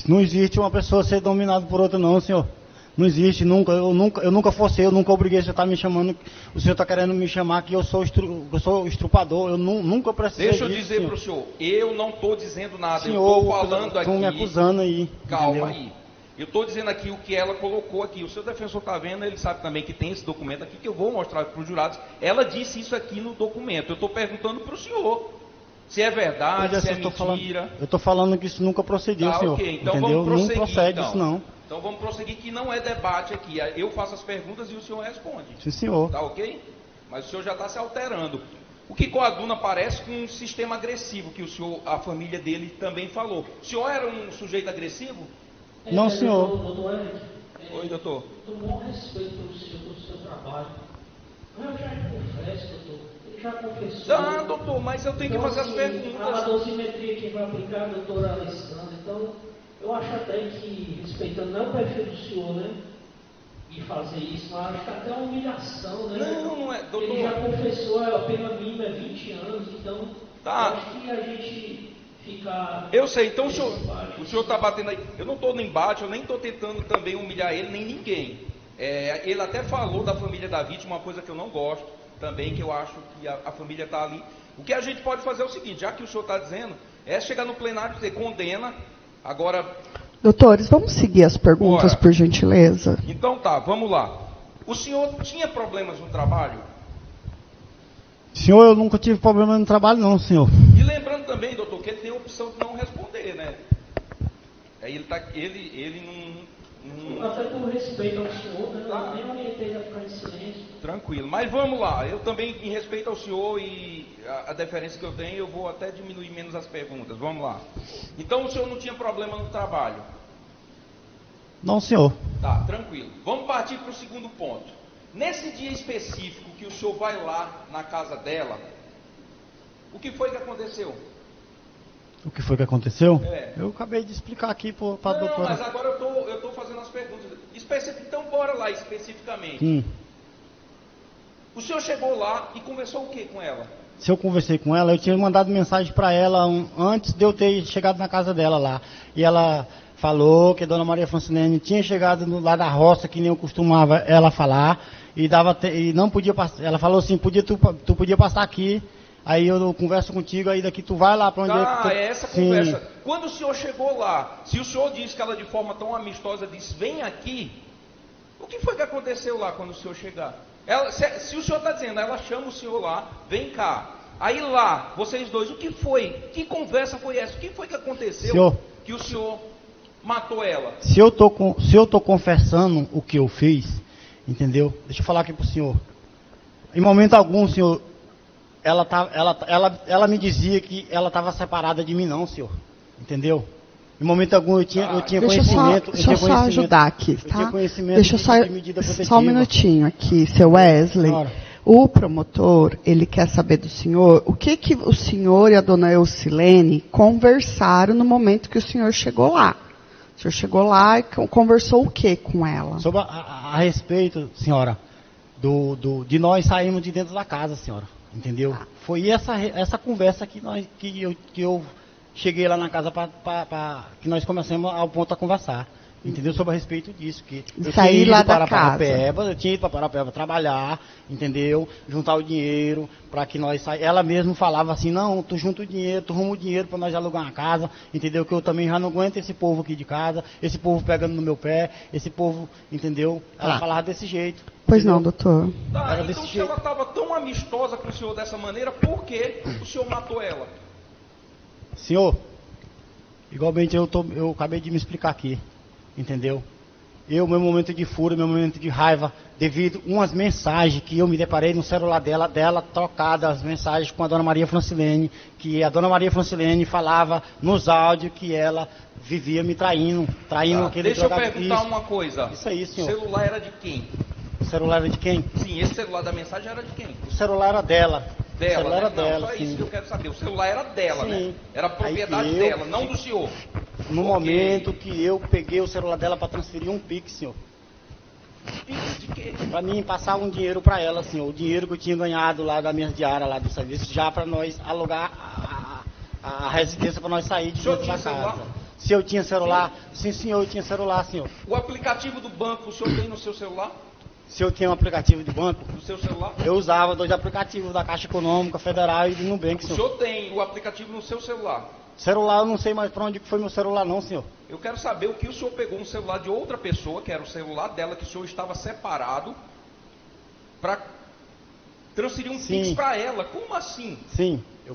Não existe uma pessoa ser dominada por outra não, senhor. Não existe, eu nunca forcei, eu nunca obriguei. O senhor está me chamando, o senhor está querendo me chamar que eu sou estrupador. Eu nunca precisei Deixa eu disso, dizer para o senhor, eu não estou dizendo nada, senhor, eu estou falando aqui. Estão me acusando aí. Calma entendeu? aí. Eu estou dizendo aqui o que ela colocou aqui. O seu defensor está vendo, ele sabe também que tem esse documento aqui que eu vou mostrar para os jurados. Ela disse isso aqui no documento. Eu estou perguntando para o senhor se é verdade, se é mentira. Eu estou falando que isso nunca procedeu, senhor. Ok, então entendeu? vamos prosseguir. Não procede então. isso não. Então vamos prosseguir que não é debate aqui. Eu faço as perguntas e o senhor responde. Sim, senhor. Tá ok? Mas o senhor já está se alterando. O que coaduna parece com um sistema agressivo que o senhor, a família dele também falou. O senhor era um sujeito agressivo? Não, senhor. Doutor Eric, Oi, doutor. com bom respeito pelo seu trabalho. Eu já confesso, doutor. Ele já confessou. Ah, doutor, mas eu tenho que fazer as A perguntas. dosimetria que vai aplicar a doutora Alessandra. Então, eu acho até que, respeitando não é o perfil do senhor, né? De fazer isso, mas acho que até uma humilhação, né? Não é, doutor. Ele já confessou, a pena mínima é 20 anos, então Tá. eu acho que a gente fica. Eu sei, então o senhor está batendo aí. Eu não estou no embate, eu nem estou tentando também humilhar ele, nem ninguém. Ele até falou da família da vítima, uma coisa que eu não gosto também, que eu acho que a família está ali. O que a gente pode fazer é o seguinte, já que o senhor está dizendo, é chegar no plenário e dizer, condena, agora... Doutores, vamos seguir as perguntas, Bora. por gentileza. Então tá, vamos lá. O senhor tinha problemas no trabalho? Senhor, eu nunca tive problema no trabalho não, senhor. E lembrando também, doutor, que ele tem a opção de não responder, né? Aí ele não... Até por respeito ao senhor, né? Tá. Eu nem orientei a ficar em silêncio. Tranquilo, mas vamos lá, eu também, em respeito ao senhor e a deferência que eu tenho, eu vou até diminuir menos as perguntas, vamos lá. Então o senhor não tinha problema no trabalho? Não, senhor. Tá, tranquilo. Vamos partir para o segundo ponto. Nesse dia específico que o senhor vai lá na casa dela, o que foi que aconteceu? O que foi que aconteceu? Eu acabei de explicar aqui para a Não, doutora. mas agora eu tô fazendo as perguntas. Então bora lá especificamente. Sim. O senhor chegou lá e conversou o que com ela? Se eu conversei com ela, eu tinha mandado mensagem para ela antes de eu ter chegado na casa dela lá. E ela falou que a dona Maria Francilene tinha chegado lá da roça, que nem eu costumava ela falar, e não podia passar. Ela falou assim, tu podia passar aqui, aí eu converso contigo, aí daqui tu vai lá para onde É essa conversa. Quando o senhor chegou lá, se o senhor disse que ela de forma tão amistosa disse, vem aqui, o que foi que aconteceu lá quando o senhor chegar? Se o senhor está dizendo, ela chama o senhor lá, vem cá. Aí lá, vocês dois, o que foi? Que conversa foi essa? O que foi que aconteceu senhor, que o senhor matou ela? Se eu tô confessando o que eu fiz, entendeu? Deixa eu falar aqui pro senhor. Em momento algum, senhor, ela me dizia que ela estava separada de mim, não, senhor. Entendeu? Em momento algum eu tinha conhecimento. Deixa eu só ajudar aqui, tá? Eu tinha conhecimento Deixa eu de medida protetiva. só um minutinho aqui, seu Wesley. Senhora. O promotor, ele quer saber do senhor o que o senhor e a dona Eucilene conversaram no momento que o senhor chegou lá. O senhor chegou lá e conversou o que com ela? Sobre a respeito, senhora, de nós saímos de dentro da casa, senhora. Entendeu? Foi essa conversa que eu cheguei lá na casa que nós começamos ao ponto a conversar. Entendeu? Sobre a respeito disso. Que eu sair tinha ido lá para da casa. Parapeba, eu tinha ido para Parapeba trabalhar, entendeu? Juntar o dinheiro para que nós saíssemos. Ela mesmo falava assim, não, tu junta o dinheiro, tu arruma o dinheiro para nós alugar uma casa, entendeu? Que eu também já não aguento esse povo aqui de casa, esse povo pegando no meu pé, esse povo, entendeu? Ela falava desse jeito. Pois entendeu? não, doutor. Tá, Era então desse se jeito. ela estava tão amistosa com o senhor dessa maneira, por que o senhor matou ela? Senhor, igualmente eu acabei de me explicar aqui, entendeu? Meu momento de fúria, meu momento de raiva, devido a umas mensagens que eu me deparei no celular dela trocada, as mensagens com a dona Maria Francilene, que a dona Maria Francilene falava nos áudios que ela vivia me traindo aquele Deixa eu drogado. perguntar uma coisa. Isso aí, senhor. O celular era de quem? O celular era de quem? Sim, esse celular da mensagem era de quem? O celular era dela. Dela, o celular era né? dela, Não, só sim. isso que eu quero saber. O celular era dela, Sim. né? Era propriedade Aí dela, não do senhor. No momento que eu peguei o celular dela para transferir um Pix, senhor. Pix de quê? Para mim passar um dinheiro para ela, senhor. O dinheiro que eu tinha ganhado lá da minha diária, lá do serviço, já para nós alugar a residência para nós sair de O senhor dentro da tinha casa. celular? Se eu tinha celular? Sim, senhor, eu tinha celular, senhor. O aplicativo do banco, o senhor tem no seu celular? Se eu tinha um aplicativo de banco, No seu celular? eu usava 2 aplicativos da Caixa Econômica Federal e do Nubank, O senhor. senhor tem o aplicativo no seu celular? Celular, eu não sei mais para onde foi meu celular não, senhor. Eu quero saber o que o senhor pegou no celular de outra pessoa, que era o celular dela, que o senhor estava separado, para transferir um Sim. Pix para ela. Como assim? Sim, eu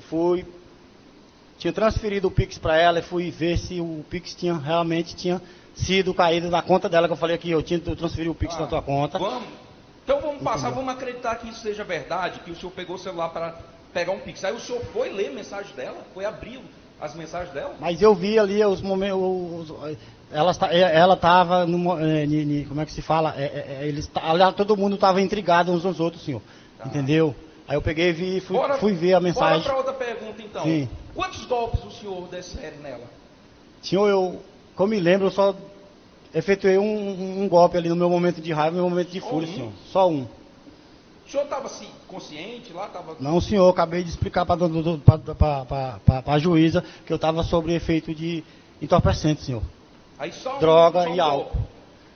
tinha transferido o Pix para ela e fui ver se o Pix realmente tinha sido caído na conta dela, que eu falei aqui, eu transferi o Pix na tua conta. Então vamos passar, vamos acreditar que isso seja verdade, que o senhor pegou o celular para pegar um Pix. Aí o senhor foi ler mensagem dela? Foi abrir as mensagens dela? Mas eu vi ali os momentos, ela estava, como é que se fala? Todo mundo estava intrigado uns aos outros, senhor. Tá. Entendeu? Aí eu peguei e fui ver a mensagem. Bora para outra pergunta então. Sim. Quantos golpes o senhor desfere nela? Senhor, como me lembro, eu só efetuei um golpe ali no meu momento de raiva, no meu momento de fúria, senhor. Só um. O senhor estava assim, consciente lá? Não, senhor, acabei de explicar para a juíza que eu estava sob efeito de entorpecente, senhor. Aí só Droga só e álcool. golpe.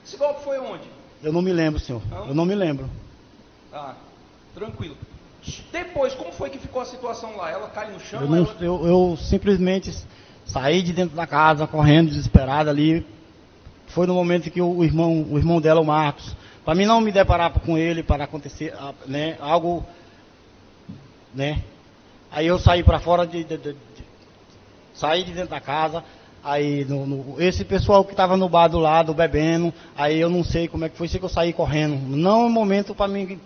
Esse golpe foi onde? Eu não me lembro, senhor. Não? Eu não me lembro. Ah, tranquilo. Depois, como foi que ficou a situação lá? Ela cai no chão? Eu simplesmente saí de dentro da casa, correndo, desesperado ali. Foi no momento que o irmão dela, o Marcos, para mim não me deparar com ele, para acontecer, né, algo, né? Aí eu saí para fora, saí de dentro da casa, aí esse pessoal que estava no bar do lado, bebendo, aí eu não sei como é que foi, sei que eu saí correndo. Não é um momento para me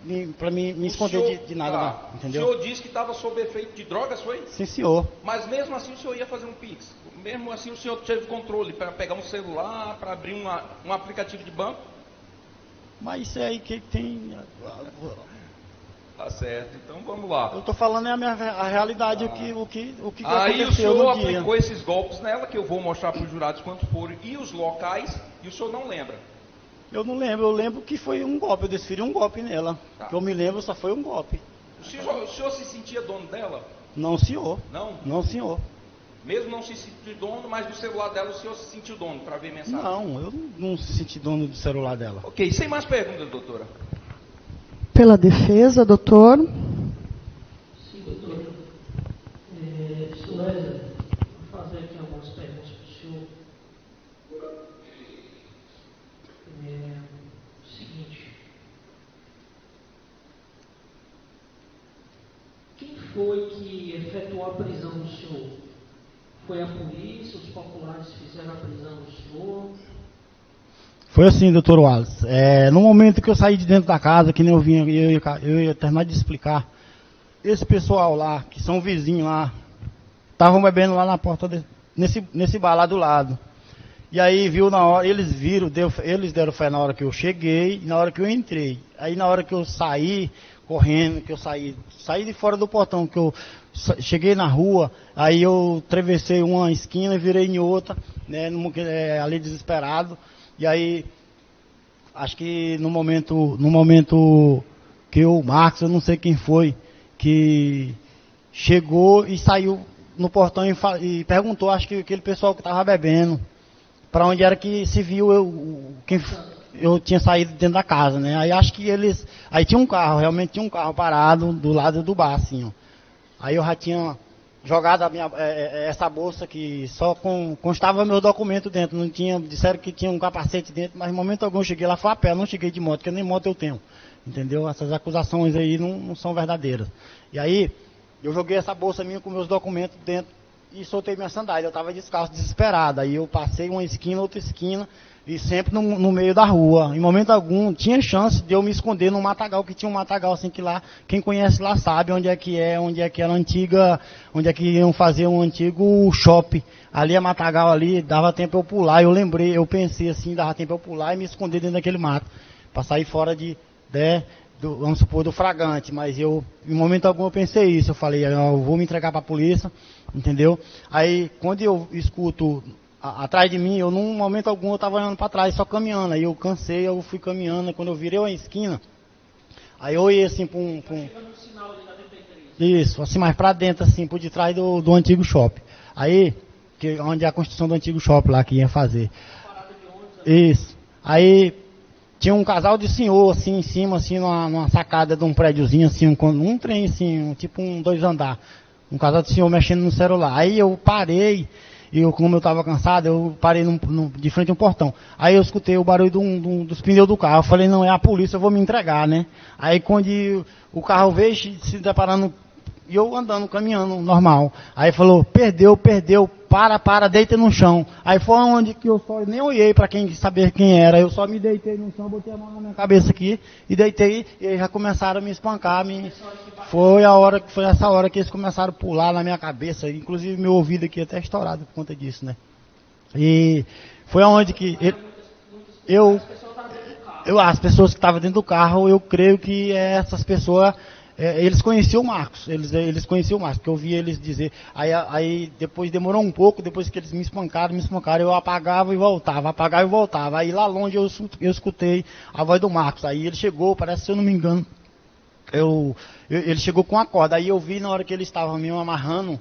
esconder senhor, de nada, tá. não, entendeu? O senhor disse que estava sob efeito de drogas, foi? Sim, senhor. Mas mesmo assim o senhor ia fazer um Pix? Mesmo assim o senhor teve controle para pegar um celular, para abrir um aplicativo de banco? Mas isso aí que tem... Tá certo, então vamos lá. Eu estou falando a realidade, o que Aí o aconteceu senhor no dia. aplicou esses golpes nela, que eu vou mostrar para os jurados quantos foram, e os locais, e o senhor não lembra? Eu não lembro, eu lembro que foi um golpe, eu desferi um golpe nela. Tá. Que eu me lembro, só foi um golpe. O senhor se sentia dono dela? Não, senhor. Não? Não, senhor. Mesmo não se sentir dono, mas do celular dela o senhor se sentiu dono para ver mensagem? Não, eu não se senti dono do celular dela. Ok, sem mais perguntas, doutora. Pela defesa, doutor. Sim, doutor. Senhor Wesley, vou fazer aqui algumas perguntas para o senhor. Seguinte. Quem foi que efetuou a prisão do senhor? Foi a polícia, os populares fizeram a prisão do senhor? Foi assim, doutor Wallace. No momento que eu saí de dentro da casa, que nem eu vinha, eu ia terminar de explicar, esse pessoal lá, que são vizinhos lá, estavam bebendo lá na porta, nesse bar lá do lado. E aí viu na hora, eles viram, eles deram fé na hora que eu cheguei e na hora que eu entrei. Aí na hora que eu saí, correndo, que eu saí de fora do portão, que eu cheguei na rua, aí eu atravessei uma esquina e virei em outra, né, ali desesperado. E aí, acho que no momento que o Marcos, eu não sei quem foi, que chegou e saiu no portão e perguntou, acho que aquele pessoal que estava bebendo, para onde era que se viu eu tinha saído dentro da casa, né? Aí acho que aí tinha um carro, realmente tinha um carro parado do lado do bar, assim, ó. Aí eu já tinha jogado essa bolsa que só constava meu documento dentro, não tinha, disseram que tinha um capacete dentro, mas no momento algum eu cheguei lá, foi a pé, não cheguei de moto, porque nem moto eu tenho, entendeu? Essas acusações aí não são verdadeiras. E aí, eu joguei essa bolsa minha com meus documentos dentro e soltei minha sandália, eu estava descalço, desesperado, aí eu passei uma esquina, outra esquina, e sempre no meio da rua. Em momento algum, tinha chance de eu me esconder num matagal, que tinha um matagal assim que lá, quem conhece lá sabe onde é que era antiga, onde é que iam fazer um antigo shopping. Ali é matagal ali, dava tempo eu pular, eu pensei assim, dava tempo eu pular e me esconder dentro daquele mato, para sair fora vamos supor, do fragante, mas em momento algum eu pensei isso, eu falei, eu vou me entregar para a polícia, entendeu? Aí, quando eu escuto atrás de mim, num momento algum eu estava olhando para trás, só caminhando, aí eu cansei, eu fui caminhando, quando eu virei a esquina, aí eu ia assim para um... Isso, assim mais para dentro, assim, por detrás do antigo shopping. Aí, onde é a construção do antigo shopping lá que ia fazer. Isso. Aí, tinha um casal de senhor, assim, em cima, assim, numa sacada de um prédiozinho, assim, um trem, assim, tipo 2 andar. Um casal de senhor mexendo no celular. Aí eu parei, como eu estava cansado, eu parei de frente a um portão. Aí eu escutei o barulho dos pneus do carro. Eu falei, não, é a polícia, eu vou me entregar, né? Aí quando o carro veio se deparando, e eu andando, caminhando, normal. Aí falou, perdeu, para, deita no chão. Aí foi onde que eu só nem olhei para quem saber quem era. Eu só me deitei no chão, botei a mão na minha cabeça aqui e deitei e eles já começaram a me espancar. Foi essa hora que eles começaram a pular na minha cabeça. Inclusive meu ouvido aqui até estourado por conta disso, né? E foi aonde que as pessoas que estavam dentro do carro, eu creio que essas pessoas eles conheciam o Marcos, eles conheciam o Marcos, porque eu vi eles dizer, aí depois demorou um pouco, depois que eles me espancaram, eu apagava e voltava, aí lá longe eu escutei a voz do Marcos, aí ele chegou, parece, se eu não me engano, ele chegou com a corda, aí eu vi na hora que ele estava me amarrando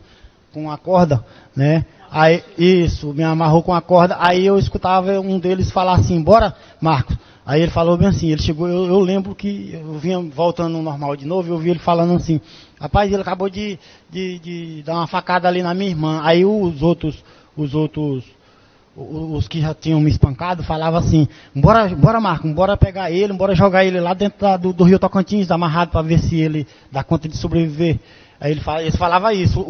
com a corda, né, aí, isso, me amarrou com a corda, aí eu escutava um deles falar assim, bora Marcos. Aí ele falou bem assim, ele chegou, eu lembro que eu vinha voltando ao normal de novo, eu vi ele falando assim, rapaz, ele acabou de dar uma facada ali na minha irmã. Aí os que já tinham me espancado, falavam assim, bora Marco, bora pegar ele, bora jogar ele lá dentro do Rio Tocantins, amarrado para ver se ele dá conta de sobreviver. Aí eles falavam isso,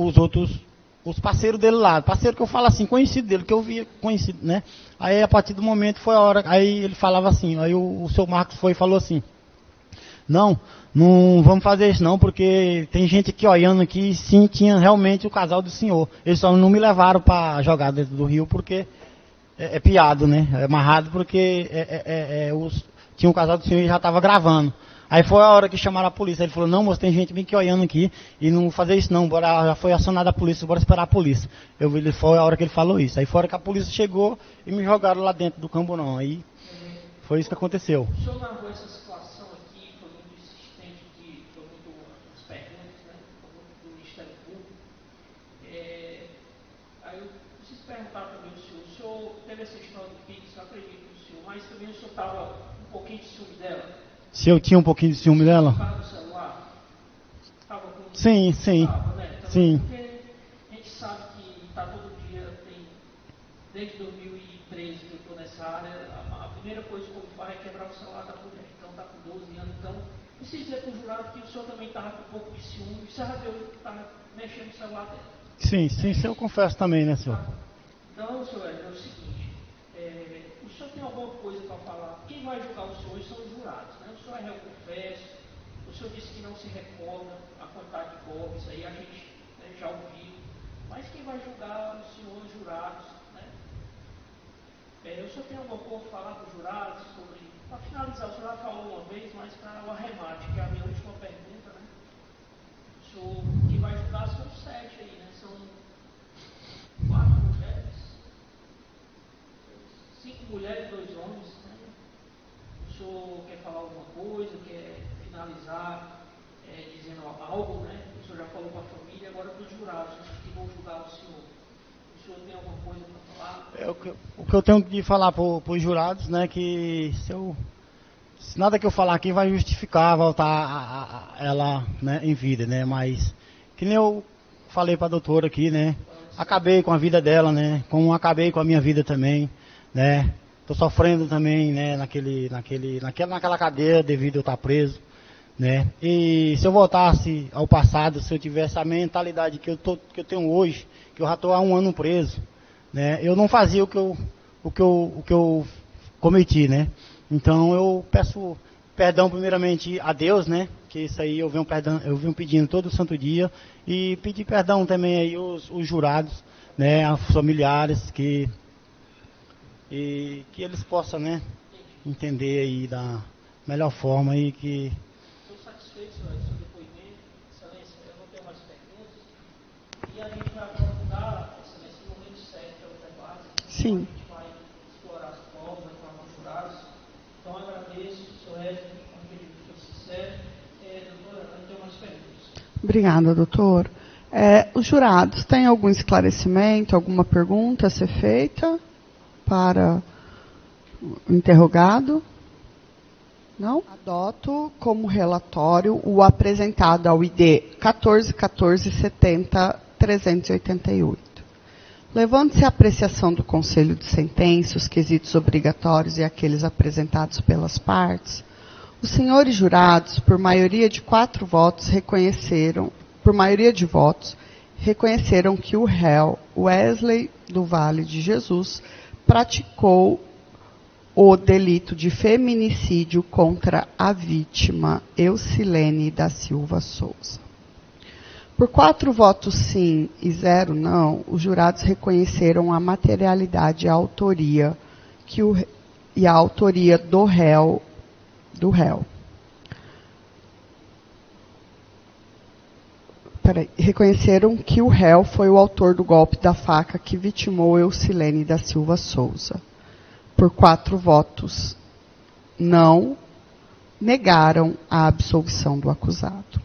os parceiros dele lá, parceiro que eu falo assim, conhecido dele, que eu via conhecido, né? Aí a partir do momento foi a hora, aí ele falava assim, aí o seu Marcos foi e falou assim, não vamos fazer isso não, porque tem gente aqui olhando aqui, sim, tinha realmente o casal do senhor. Eles só não me levaram para jogar dentro do rio, porque é piado, né? É amarrado, porque tinha um casal do senhor e já estava gravando. Aí foi a hora que chamaram a polícia. Ele falou, não, moço, tem gente bem que olhando aqui e não vou fazer isso não, já foi acionada a polícia, bora esperar a polícia. Foi a hora que ele falou isso. Aí foi a hora que a polícia chegou e me jogaram lá dentro do camburão. Aí foi isso que aconteceu. O senhor narrou essa situação aqui, foi muito insistente, foi muito as perguntas, né? Foi muito do Ministério Público. perguntar também o senhor teve essa história do Pix, eu acredito no senhor, mas também o senhor estava um pouquinho de ciúme dela? Se eu tinha um pouquinho de ciúme dela? Estava no celular? Estava com... Sim. Estava, né? Então, Sim. porque a gente sabe que está todo dia, desde 2013 que eu estou nessa área, a primeira coisa que eu faço é quebrar o celular da mulher. Então está com 12 anos, então preciso dizer para o jurado que o senhor também estava com um pouco de ciúme, e será que eu estava mexendo no celular dela? Sim, isso eu confesso também, né, senhor? Então, senhor, é o seguinte, o senhor tem alguma coisa para falar? Quem vai julgar o senhor são os jurados, né? O senhor é réu confesso, o senhor disse que não se recorda a quantidade de golpes, aí a gente já ouviu, mas quem vai julgar os senhores jurados, né? O senhor tem alguma coisa para falar para os jurados sobre... Para finalizar, o senhor já falou uma vez, mas para o arremate, que é a minha última pergunta, né? O senhor que vai julgar são 7 aí, né? São 4 mulheres, 5 mulheres e 2 homens, né? O senhor quer falar alguma coisa, quer finalizar dizendo algo, né? O senhor já falou para a família, agora para os jurados que vão julgar o senhor. O senhor tem alguma coisa para falar? O que eu tenho de falar para os jurados, né, que se nada que eu falar aqui vai justificar voltar ela, né, em vida, né, mas que nem eu falei para a doutora aqui, né, acabei com a vida dela, né, como acabei com a minha vida também, né, tô sofrendo também, né, naquela cadeia devido a eu estar preso, né, e se eu voltasse ao passado, se eu tivesse a mentalidade que eu tenho hoje, que eu já estou há 1 ano preso, né, eu não fazia o que eu cometi, né. Então eu peço perdão primeiramente a Deus, né, que isso aí eu venho pedindo todo santo dia, e pedir perdão também aí os jurados, né, aos familiares, que eles possam, né, entender aí da melhor forma e que... Estou satisfeito, senhor, do seu depoimento, excelência, eu não tenho mais perguntas, e a gente vai aprofundar, excelência, no momento certo, que é o debate. Sim. A gente vai explorar as provas, vai falar com os jurados. Então, agradeço, senhor Wesley, acredito que foi sincero. Doutora, eu não tenho mais perguntas. Obrigada, doutor. Os jurados têm algum esclarecimento, alguma pergunta a ser feita para o interrogado? Não? Adoto como relatório o apresentado ao ID 14.14.70.388. Levando-se à apreciação do Conselho de Sentença, os quesitos obrigatórios e aqueles apresentados pelas partes, os senhores jurados, por maioria de 4 votos, reconheceram que o réu Wesley do Vale de Jesus praticou o delito de feminicídio contra a vítima Eucilene da Silva Souza. Por 4 votos sim e 0 não, os jurados reconheceram a materialidade e a autoria do réu. Reconheceram que o réu foi o autor do golpe da faca que vitimou Eucilene da Silva Souza. Por 4 votos não, negaram a absolvição do acusado.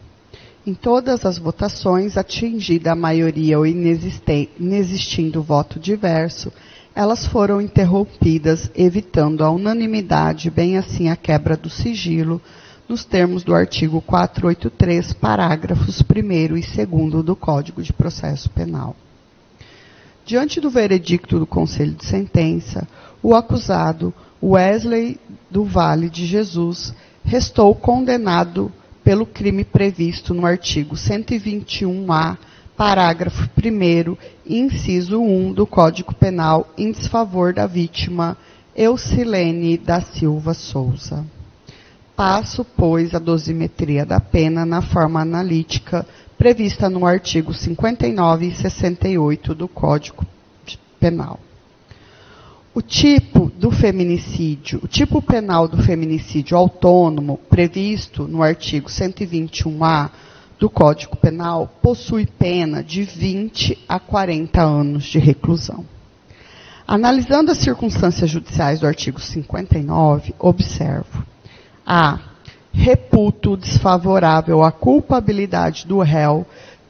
Em todas as votações, atingida a maioria ou inexistindo voto diverso, elas foram interrompidas, evitando a unanimidade, bem assim a quebra do sigilo, nos termos do artigo 483, parágrafos 1º e 2º do Código de Processo Penal. Diante do veredicto do Conselho de Sentença, o acusado, Wesley do Vale de Jesus, restou condenado pelo crime previsto no artigo 121-A, parágrafo 1º, inciso 1 do Código Penal, em desfavor da vítima Eucilene da Silva Souza. Passo, pois, a dosimetria da pena na forma analítica prevista no artigo 59 e 68 do Código Penal. O tipo penal do feminicídio autônomo, previsto no artigo 121-A do Código Penal, possui pena de 20 a 40 anos de reclusão. Analisando as circunstâncias judiciais do artigo 59, observo: a. Reputo desfavorável a culpabilidade do réu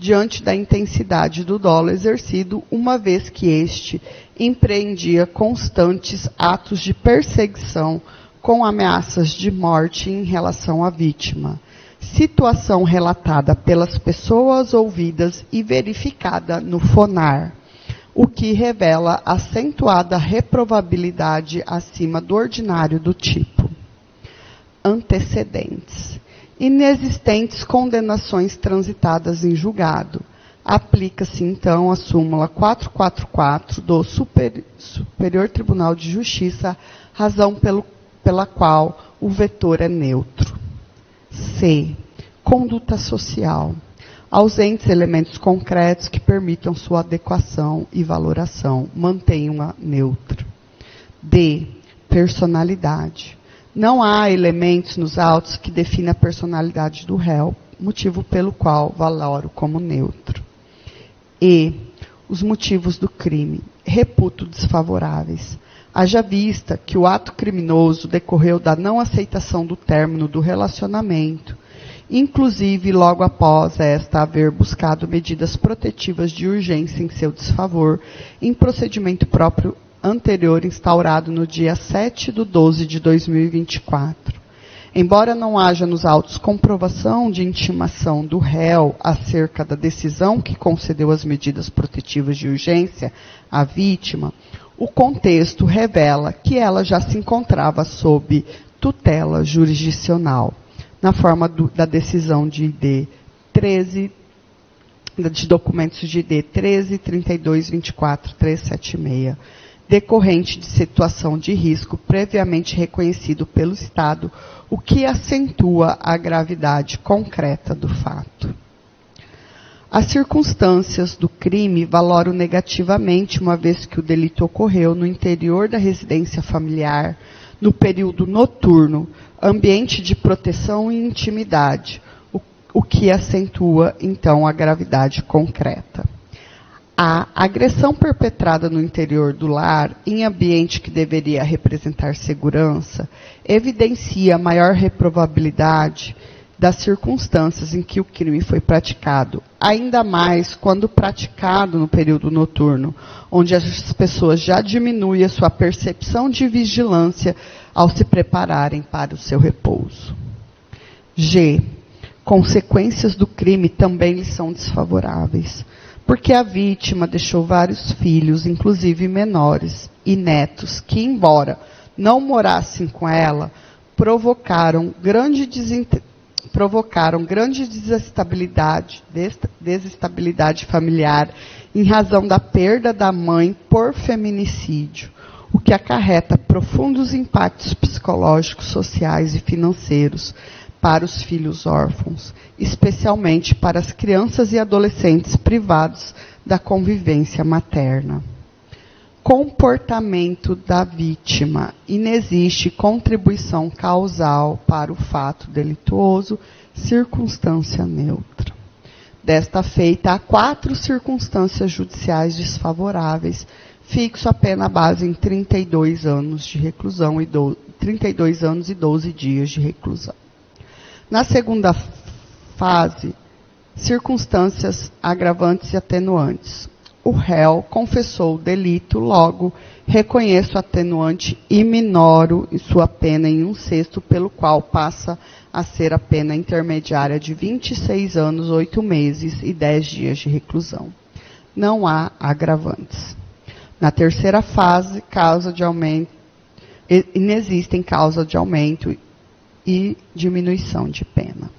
diante da intensidade do dolo exercido, uma vez que este empreendia constantes atos de perseguição com ameaças de morte em relação à vítima. Situação relatada pelas pessoas ouvidas e verificada no FONAR, o que revela acentuada reprovabilidade acima do ordinário do tipo. Antecedentes. Inexistentes condenações transitadas em julgado. Aplica-se, então, a súmula 444 do Superior Tribunal de Justiça, razão pela qual o vetor é neutro. C. Conduta social. Ausentes elementos concretos que permitam sua adequação e valoração. Mantenham-a neutra. D. Personalidade. Não há elementos nos autos que definem a personalidade do réu, motivo pelo qual valoro como neutro. E. Os motivos do crime. Reputo desfavoráveis. Haja vista que o ato criminoso decorreu da não aceitação do término do relacionamento, inclusive logo após esta haver buscado medidas protetivas de urgência em seu desfavor, em procedimento próprio anterior instaurado no dia 7/12 de 2024. Embora não haja nos autos comprovação de intimação do réu acerca da decisão que concedeu as medidas protetivas de urgência à vítima, o contexto revela que ela já se encontrava sob tutela jurisdicional, na forma da decisão de ID 13, de documentos de ID 13, 32, 24, 376, decorrente de situação de risco previamente reconhecido pelo Estado, o que acentua a gravidade concreta do fato. As circunstâncias do crime valoram negativamente, uma vez que o delito ocorreu no interior da residência familiar, no período noturno, ambiente de proteção e intimidade, o que acentua, então, a gravidade concreta. A agressão perpetrada no interior do lar, em ambiente que deveria representar segurança, evidencia maior reprovabilidade das circunstâncias em que o crime foi praticado, ainda mais quando praticado no período noturno, onde as pessoas já diminuem a sua percepção de vigilância ao se prepararem para o seu repouso. G. Consequências do crime também lhe são desfavoráveis, porque a vítima deixou vários filhos, inclusive menores, e netos, que, embora não morassem com ela, provocaram grande desestabilidade familiar em razão da perda da mãe por feminicídio, o que acarreta profundos impactos psicológicos, sociais e financeiros para os filhos órfãos, especialmente para as crianças e adolescentes privados da convivência materna. Comportamento da vítima. Inexiste contribuição causal para o fato delituoso, circunstância neutra. Desta feita, há 4 circunstâncias judiciais desfavoráveis, fixo a pena base em 32 anos de reclusão e 32 anos e 12 dias de reclusão. Na segunda fase, circunstâncias agravantes e atenuantes. O réu confessou o delito, logo reconheço o atenuante e minoro sua pena em 1/6, pelo qual passa a ser a pena intermediária de 26 anos, 8 meses e 10 dias de reclusão. Não há agravantes. Na terceira fase, causa de aumento, inexistem causa de aumento e diminuição de pena.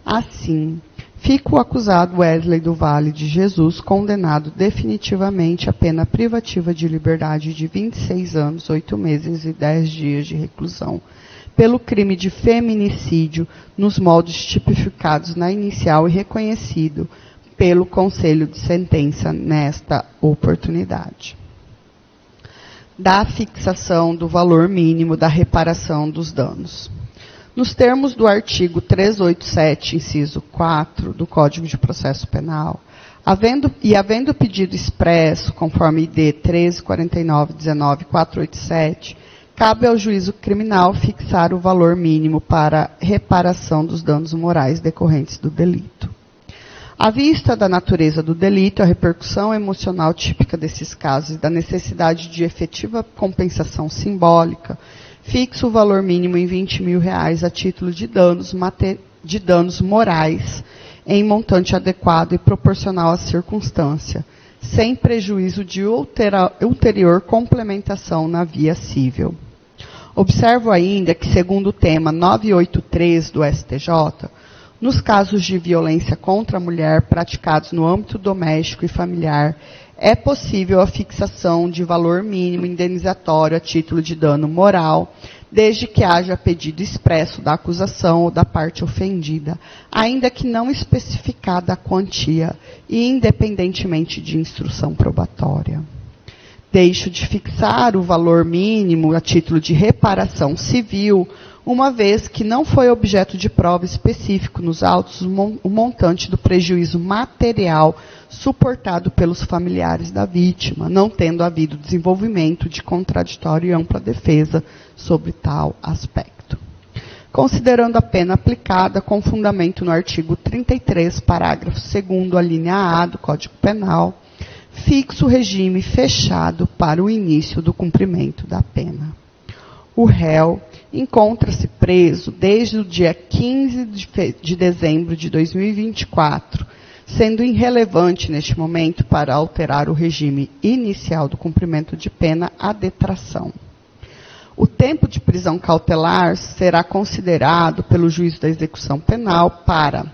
Assim, fica o acusado Wesley do Vale de Jesus condenado definitivamente à pena privativa de liberdade de 26 anos, 8 meses e 10 dias de reclusão, pelo crime de feminicídio, nos moldes tipificados na inicial e reconhecido pelo Conselho de Sentença nesta oportunidade. Da fixação do valor mínimo da reparação dos danos. Nos termos do artigo 387, inciso 4, do Código de Processo Penal, havendo pedido expresso, conforme ID 13.49.19.487, cabe ao juízo criminal fixar o valor mínimo para reparação dos danos morais decorrentes do delito. À vista da natureza do delito, a repercussão emocional típica desses casos e da necessidade de efetiva compensação simbólica, fixa o valor mínimo em R$20 mil a título de danos morais, em montante adequado e proporcional à circunstância, sem prejuízo de ulterior complementação na via cível. Observo ainda que, segundo o tema 983 do STJ, nos casos de violência contra a mulher praticados no âmbito doméstico e familiar, é possível a fixação de valor mínimo indenizatório a título de dano moral, desde que haja pedido expresso da acusação ou da parte ofendida, ainda que não especificada a quantia e independentemente de instrução probatória. Deixo de fixar o valor mínimo a título de reparação civil, uma vez que não foi objeto de prova específico nos autos o montante do prejuízo material suportado pelos familiares da vítima, não tendo havido desenvolvimento de contraditório e ampla defesa sobre tal aspecto. Considerando a pena aplicada com fundamento no artigo 33, parágrafo 2º, a linha A do Código Penal, fixo o regime fechado para o início do cumprimento da pena. O réu encontra-se preso desde o dia 15 de dezembro de 2024, sendo irrelevante neste momento para alterar o regime inicial do cumprimento de pena a detração. O tempo de prisão cautelar será considerado pelo juiz da execução penal para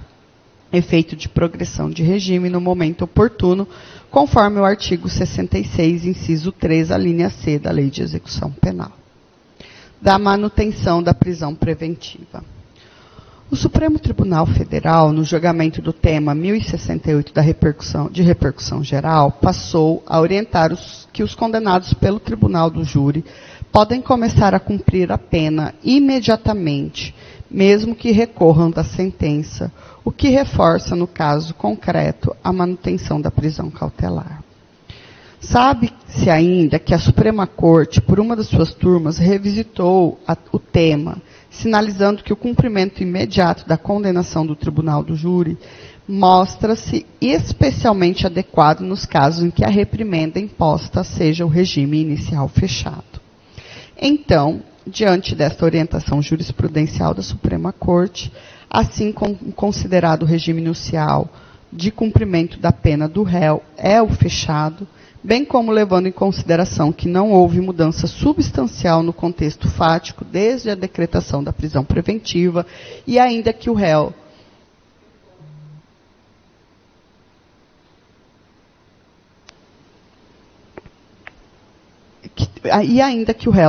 efeito de progressão de regime no momento oportuno, conforme o artigo 66, inciso 3, a linha C da Lei de Execução Penal. Da manutenção da prisão preventiva. O Supremo Tribunal Federal, no julgamento do tema 1068 de repercussão geral, passou a orientar que os condenados pelo Tribunal do Júri podem começar a cumprir a pena imediatamente, mesmo que recorram da sentença, o que reforça, no caso concreto, a manutenção da prisão cautelar. Sabe-se ainda que a Suprema Corte, por uma das suas turmas, revisitou o tema, sinalizando que o cumprimento imediato da condenação do Tribunal do Júri mostra-se especialmente adequado nos casos em que a reprimenda imposta seja o regime inicial fechado. Então, diante desta orientação jurisprudencial da Suprema Corte, assim como considerado o regime inicial de cumprimento da pena do réu é o fechado, bem como levando em consideração que não houve mudança substancial no contexto fático desde a decretação da prisão preventiva e ainda que o réu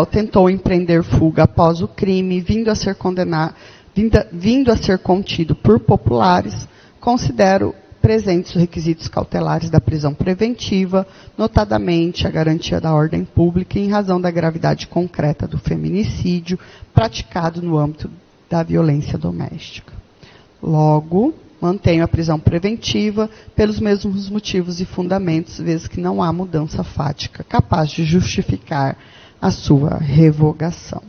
tentou empreender fuga após o crime, vindo a ser contido por populares, considero presentes os requisitos cautelares da prisão preventiva, notadamente a garantia da ordem pública em razão da gravidade concreta do feminicídio praticado no âmbito da violência doméstica. Logo, mantenho a prisão preventiva pelos mesmos motivos e fundamentos, vez que não há mudança fática capaz de justificar a sua revogação.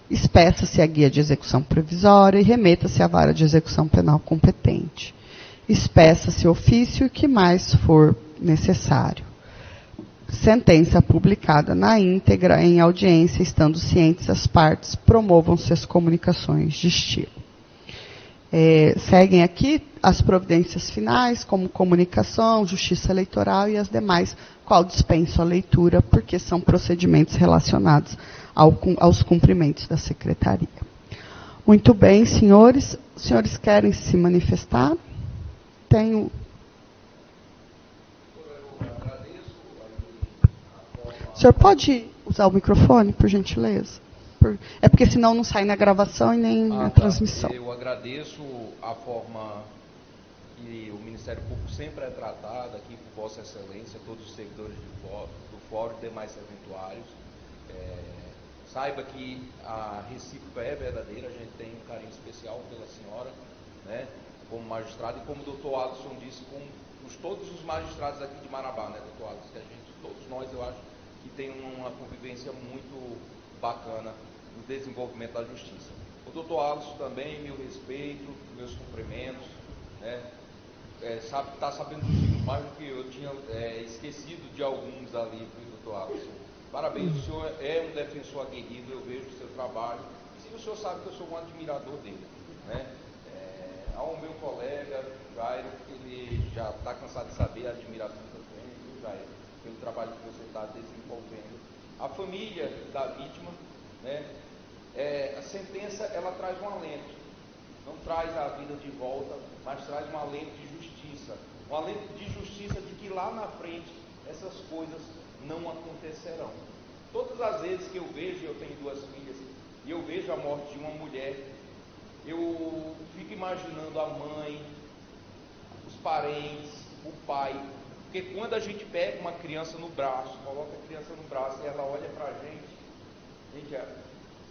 Espeça-se a guia de execução provisória e remeta-se à vara de execução penal competente. Espeça-se ofício que mais for necessário. Sentença publicada na íntegra em audiência, estando cientes as partes, promovam-se as comunicações de estilo. Seguem aqui as providências finais, como comunicação, justiça eleitoral e as demais, qual dispenso a leitura, porque são procedimentos relacionados aos cumprimentos da Secretaria. Muito bem, senhores. Os senhores querem se manifestar? Tenho. O senhor pode usar o microfone, por gentileza? É porque senão não sai na gravação e nem na transmissão. Eu agradeço a forma que o Ministério Público sempre é tratado aqui por Vossa Excelência, todos os seguidores do Fórum e demais eventuários. Saiba que a recíproca é verdadeira, a gente tem um carinho especial pela senhora, né, como magistrado, e como o doutor Alisson disse, com todos os magistrados aqui de Marabá, né, doutor Alisson, que a gente, todos nós, eu acho, que tem uma convivência muito bacana no desenvolvimento da justiça. O doutor Alisson também, meu respeito, meus cumprimentos, né, está sabendo dos signos mais do que eu tinha esquecido de alguns ali, doutor Alisson. Parabéns, o senhor é um defensor aguerrido, eu vejo o seu trabalho. E o senhor sabe que eu sou um admirador dele, né? Ao meu colega, Jairo, ele já está cansado de saber a admiração que eu tenho, viu, Jairo, pelo trabalho que você está desenvolvendo. A família da vítima, né? A sentença, ela traz um alento. Não traz a vida de volta, mas traz um alento de justiça. Um alento de justiça de que lá na frente essas coisas não acontecerão. Todas as vezes que eu vejo, eu tenho 2 filhas, e eu vejo a morte de uma mulher, eu fico imaginando a mãe, os parentes, o pai. Porque quando a gente pega uma criança no braço, coloca a criança no braço e ela olha pra gente,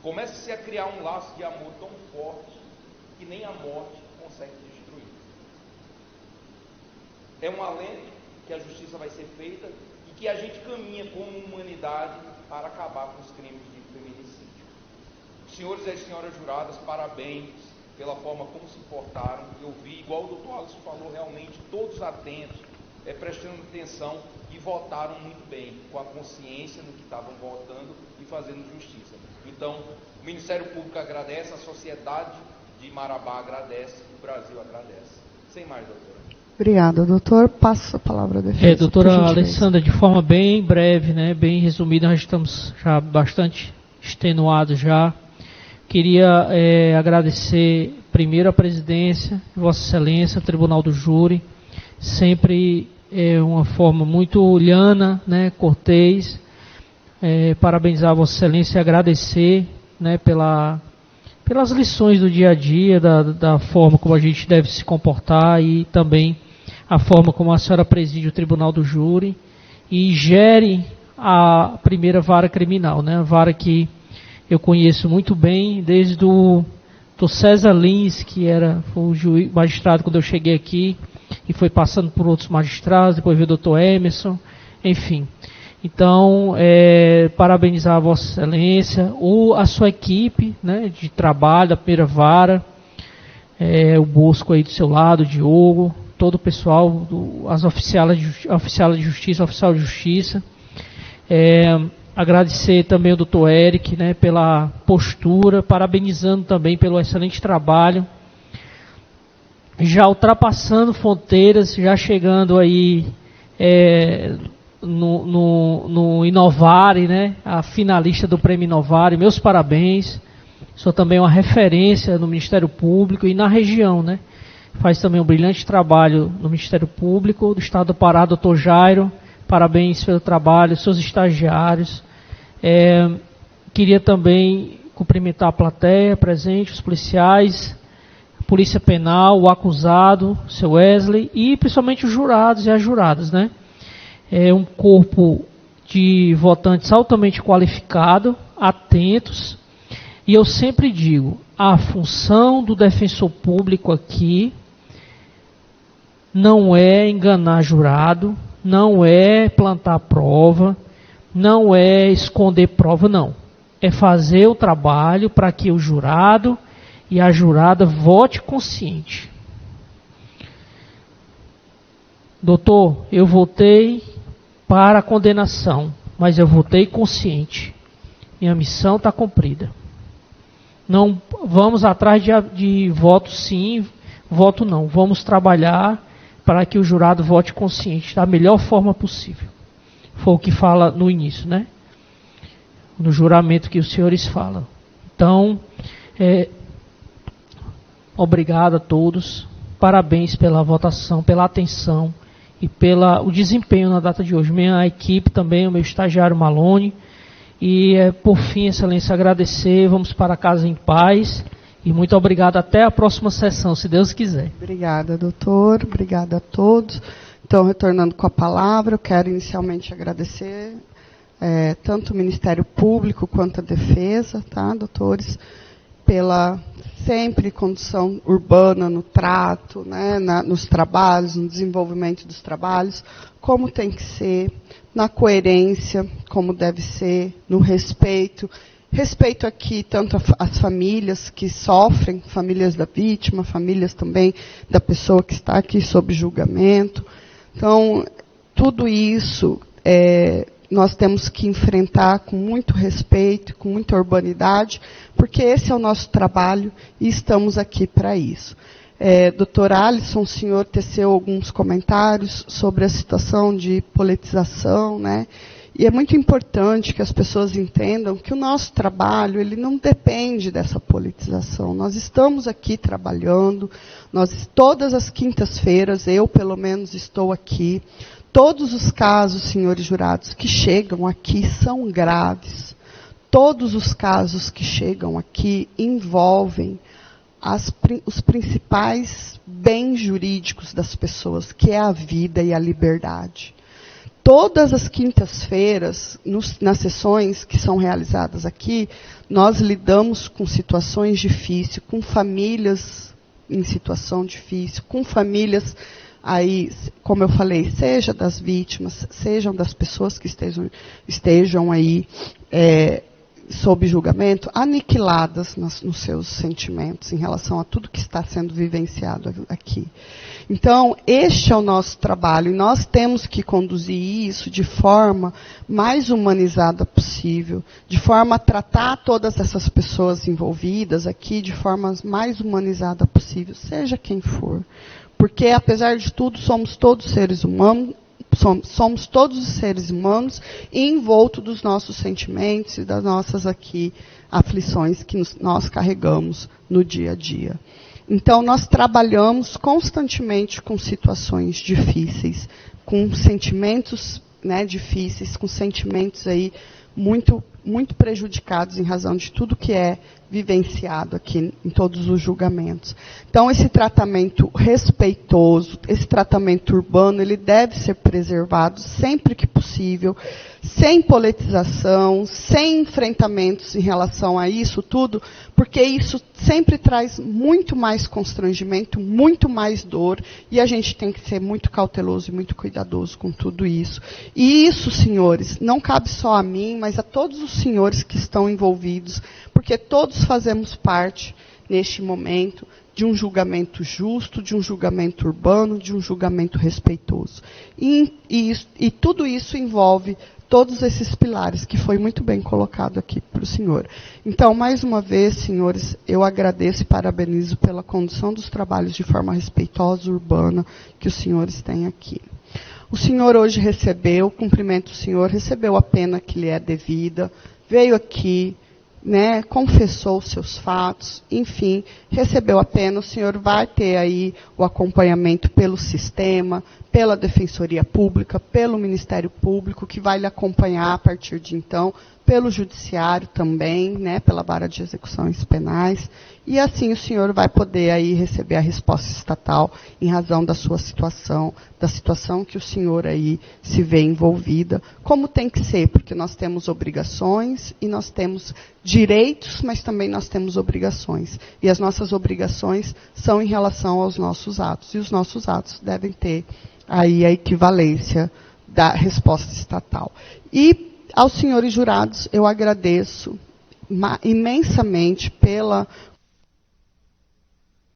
começa-se a criar um laço de amor tão forte que nem a morte consegue destruir. É um alento que a justiça vai ser feita e que a gente caminha como humanidade para acabar com os crimes de feminicídio. Senhores e as senhoras juradas, parabéns pela forma como se portaram. Eu vi, igual o doutor Alisson falou, realmente todos atentos, prestando atenção e votaram muito bem, com a consciência no que estavam votando e fazendo justiça. Então, o Ministério Público agradece, a sociedade de Marabá agradece, o Brasil agradece. Sem mais, doutora. Obrigada, doutor. Passo a palavra à defesa. Doutora Alessandra, de forma bem breve, né, bem resumida, nós estamos já bastante extenuados já. Queria agradecer primeiro a presidência, Vossa Excelência, Tribunal do Júri, sempre uma forma muito llana, né, cortês, parabenizar a Vossa Excelência e agradecer, né, pelas lições do dia a dia, da forma como a gente deve se comportar e também a forma como a senhora preside o Tribunal do Júri e gere a primeira vara criminal, né, a vara que eu conheço muito bem, desde do César Lins, que foi o magistrado quando eu cheguei aqui, e foi passando por outros magistrados, depois veio o doutor Emerson, enfim. Então, parabenizar a Vossa Excelência, a sua equipe, né, de trabalho, da primeira vara, o Bosco aí do seu lado, o Diogo, todo o pessoal, as oficiais de justiça, oficial de justiça. Agradecer também ao doutor Eric, né, pela postura, parabenizando também pelo excelente trabalho, já ultrapassando fronteiras, já chegando aí no Inovare, né, a finalista do Prêmio Inovare. Meus parabéns, sou também uma referência no Ministério Público e na região, né, faz também um brilhante trabalho no Ministério Público do Estado do Pará, doutor Jairo, parabéns pelo trabalho, seus estagiários. Queria também cumprimentar a plateia presente, os policiais, a Polícia Penal, o acusado, o seu Wesley, e principalmente os jurados e as juradas, né? É um corpo de votantes altamente qualificado, atentos, e eu sempre digo, a função do defensor público aqui não é enganar jurado, não é plantar prova, não é esconder prova, não. É fazer o trabalho para que o jurado e a jurada vote consciente. Doutor, eu votei para a condenação, mas eu votei consciente. Minha missão está cumprida. Não vamos atrás de voto sim, voto não. Vamos trabalhar para que o jurado vote consciente da melhor forma possível. Foi o que fala no início, né? No juramento que os senhores falam. Então, obrigado a todos. Parabéns pela votação, pela atenção e pelo desempenho na data de hoje. Minha equipe também, o meu estagiário Malone. E, por fim, Excelência, agradecer. Vamos para casa em paz. E muito obrigado. Até a próxima sessão, se Deus quiser. Obrigada, doutor. Obrigada a todos. Então, retornando com a palavra, eu quero inicialmente agradecer tanto o Ministério Público quanto a Defesa, tá, doutores, pela sempre condução urbana no trato, né, nos trabalhos, no desenvolvimento dos trabalhos, como tem que ser, na coerência, como deve ser, no respeito Respeito aqui tanto as famílias que sofrem, famílias da vítima, famílias também da pessoa que está aqui sob julgamento. Então, tudo isso nós temos que enfrentar com muito respeito, com muita urbanidade, porque esse é o nosso trabalho e estamos aqui para isso. Dr. Alisson, o senhor teceu alguns comentários sobre a situação de politização, né? E é muito importante que as pessoas entendam que o nosso trabalho, ele não depende dessa politização. Nós estamos aqui trabalhando, todas as quintas-feiras, eu pelo menos estou aqui. Todos os casos, senhores jurados, que chegam aqui são graves. Todos os casos que chegam aqui envolvem os principais bens jurídicos das pessoas, que é a vida e a liberdade. Todas as quintas-feiras, nas sessões que são realizadas aqui, nós lidamos com situações difíceis, com famílias em situação difícil, com famílias aí, como eu falei, seja das vítimas, sejam das pessoas que estejam aí sob julgamento, aniquiladas nos seus sentimentos em relação a tudo que está sendo vivenciado aqui. Então, este é o nosso trabalho, e nós temos que conduzir isso de forma mais humanizada possível, de forma a tratar todas essas pessoas envolvidas aqui de forma mais humanizada possível, seja quem for. Porque, apesar de tudo, somos todos seres humanos, somos todos os seres humanos envoltos dos nossos sentimentos e das nossas aqui aflições que nós carregamos no dia a dia. Então, nós trabalhamos constantemente com situações difíceis, com sentimentos, né, difíceis, com sentimentos aí muito, muito prejudicados em razão de tudo que é vivenciado aqui em todos os julgamentos. Então, esse tratamento respeitoso, esse tratamento urbano, ele deve ser preservado sempre que possível, sem politização, sem enfrentamentos em relação a isso tudo, porque isso sempre traz muito mais constrangimento, muito mais dor, e a gente tem que ser muito cauteloso e muito cuidadoso com tudo isso. E isso, senhores, não cabe só a mim, mas a todos os senhores que estão envolvidos, porque todos fazemos parte, neste momento, de um julgamento justo, de um julgamento urbano, de um julgamento respeitoso. E tudo isso envolve todos esses pilares, que foi muito bem colocado aqui para o senhor. Então, mais uma vez, senhores, eu agradeço e parabenizo pela condução dos trabalhos de forma respeitosa, urbana, que os senhores têm aqui. O senhor hoje recebeu, cumprimento o senhor, recebeu a pena que lhe é devida, veio aqui, né, confessou os seus fatos, enfim, recebeu a pena. O senhor vai ter aí o acompanhamento pelo sistema, pela Defensoria Pública, pelo Ministério Público, que vai lhe acompanhar a partir de então, pelo Judiciário também, né, pela Vara de Execuções Penais, e assim o senhor vai poder aí receber a resposta estatal em razão da sua situação, da situação que o senhor aí se vê envolvida, como tem que ser, porque nós temos obrigações e nós temos direitos, mas também nós temos obrigações. E as nossas obrigações são em relação aos nossos atos, e os nossos atos devem ter aí a equivalência da resposta estatal. E aos senhores jurados, eu agradeço imensamente pela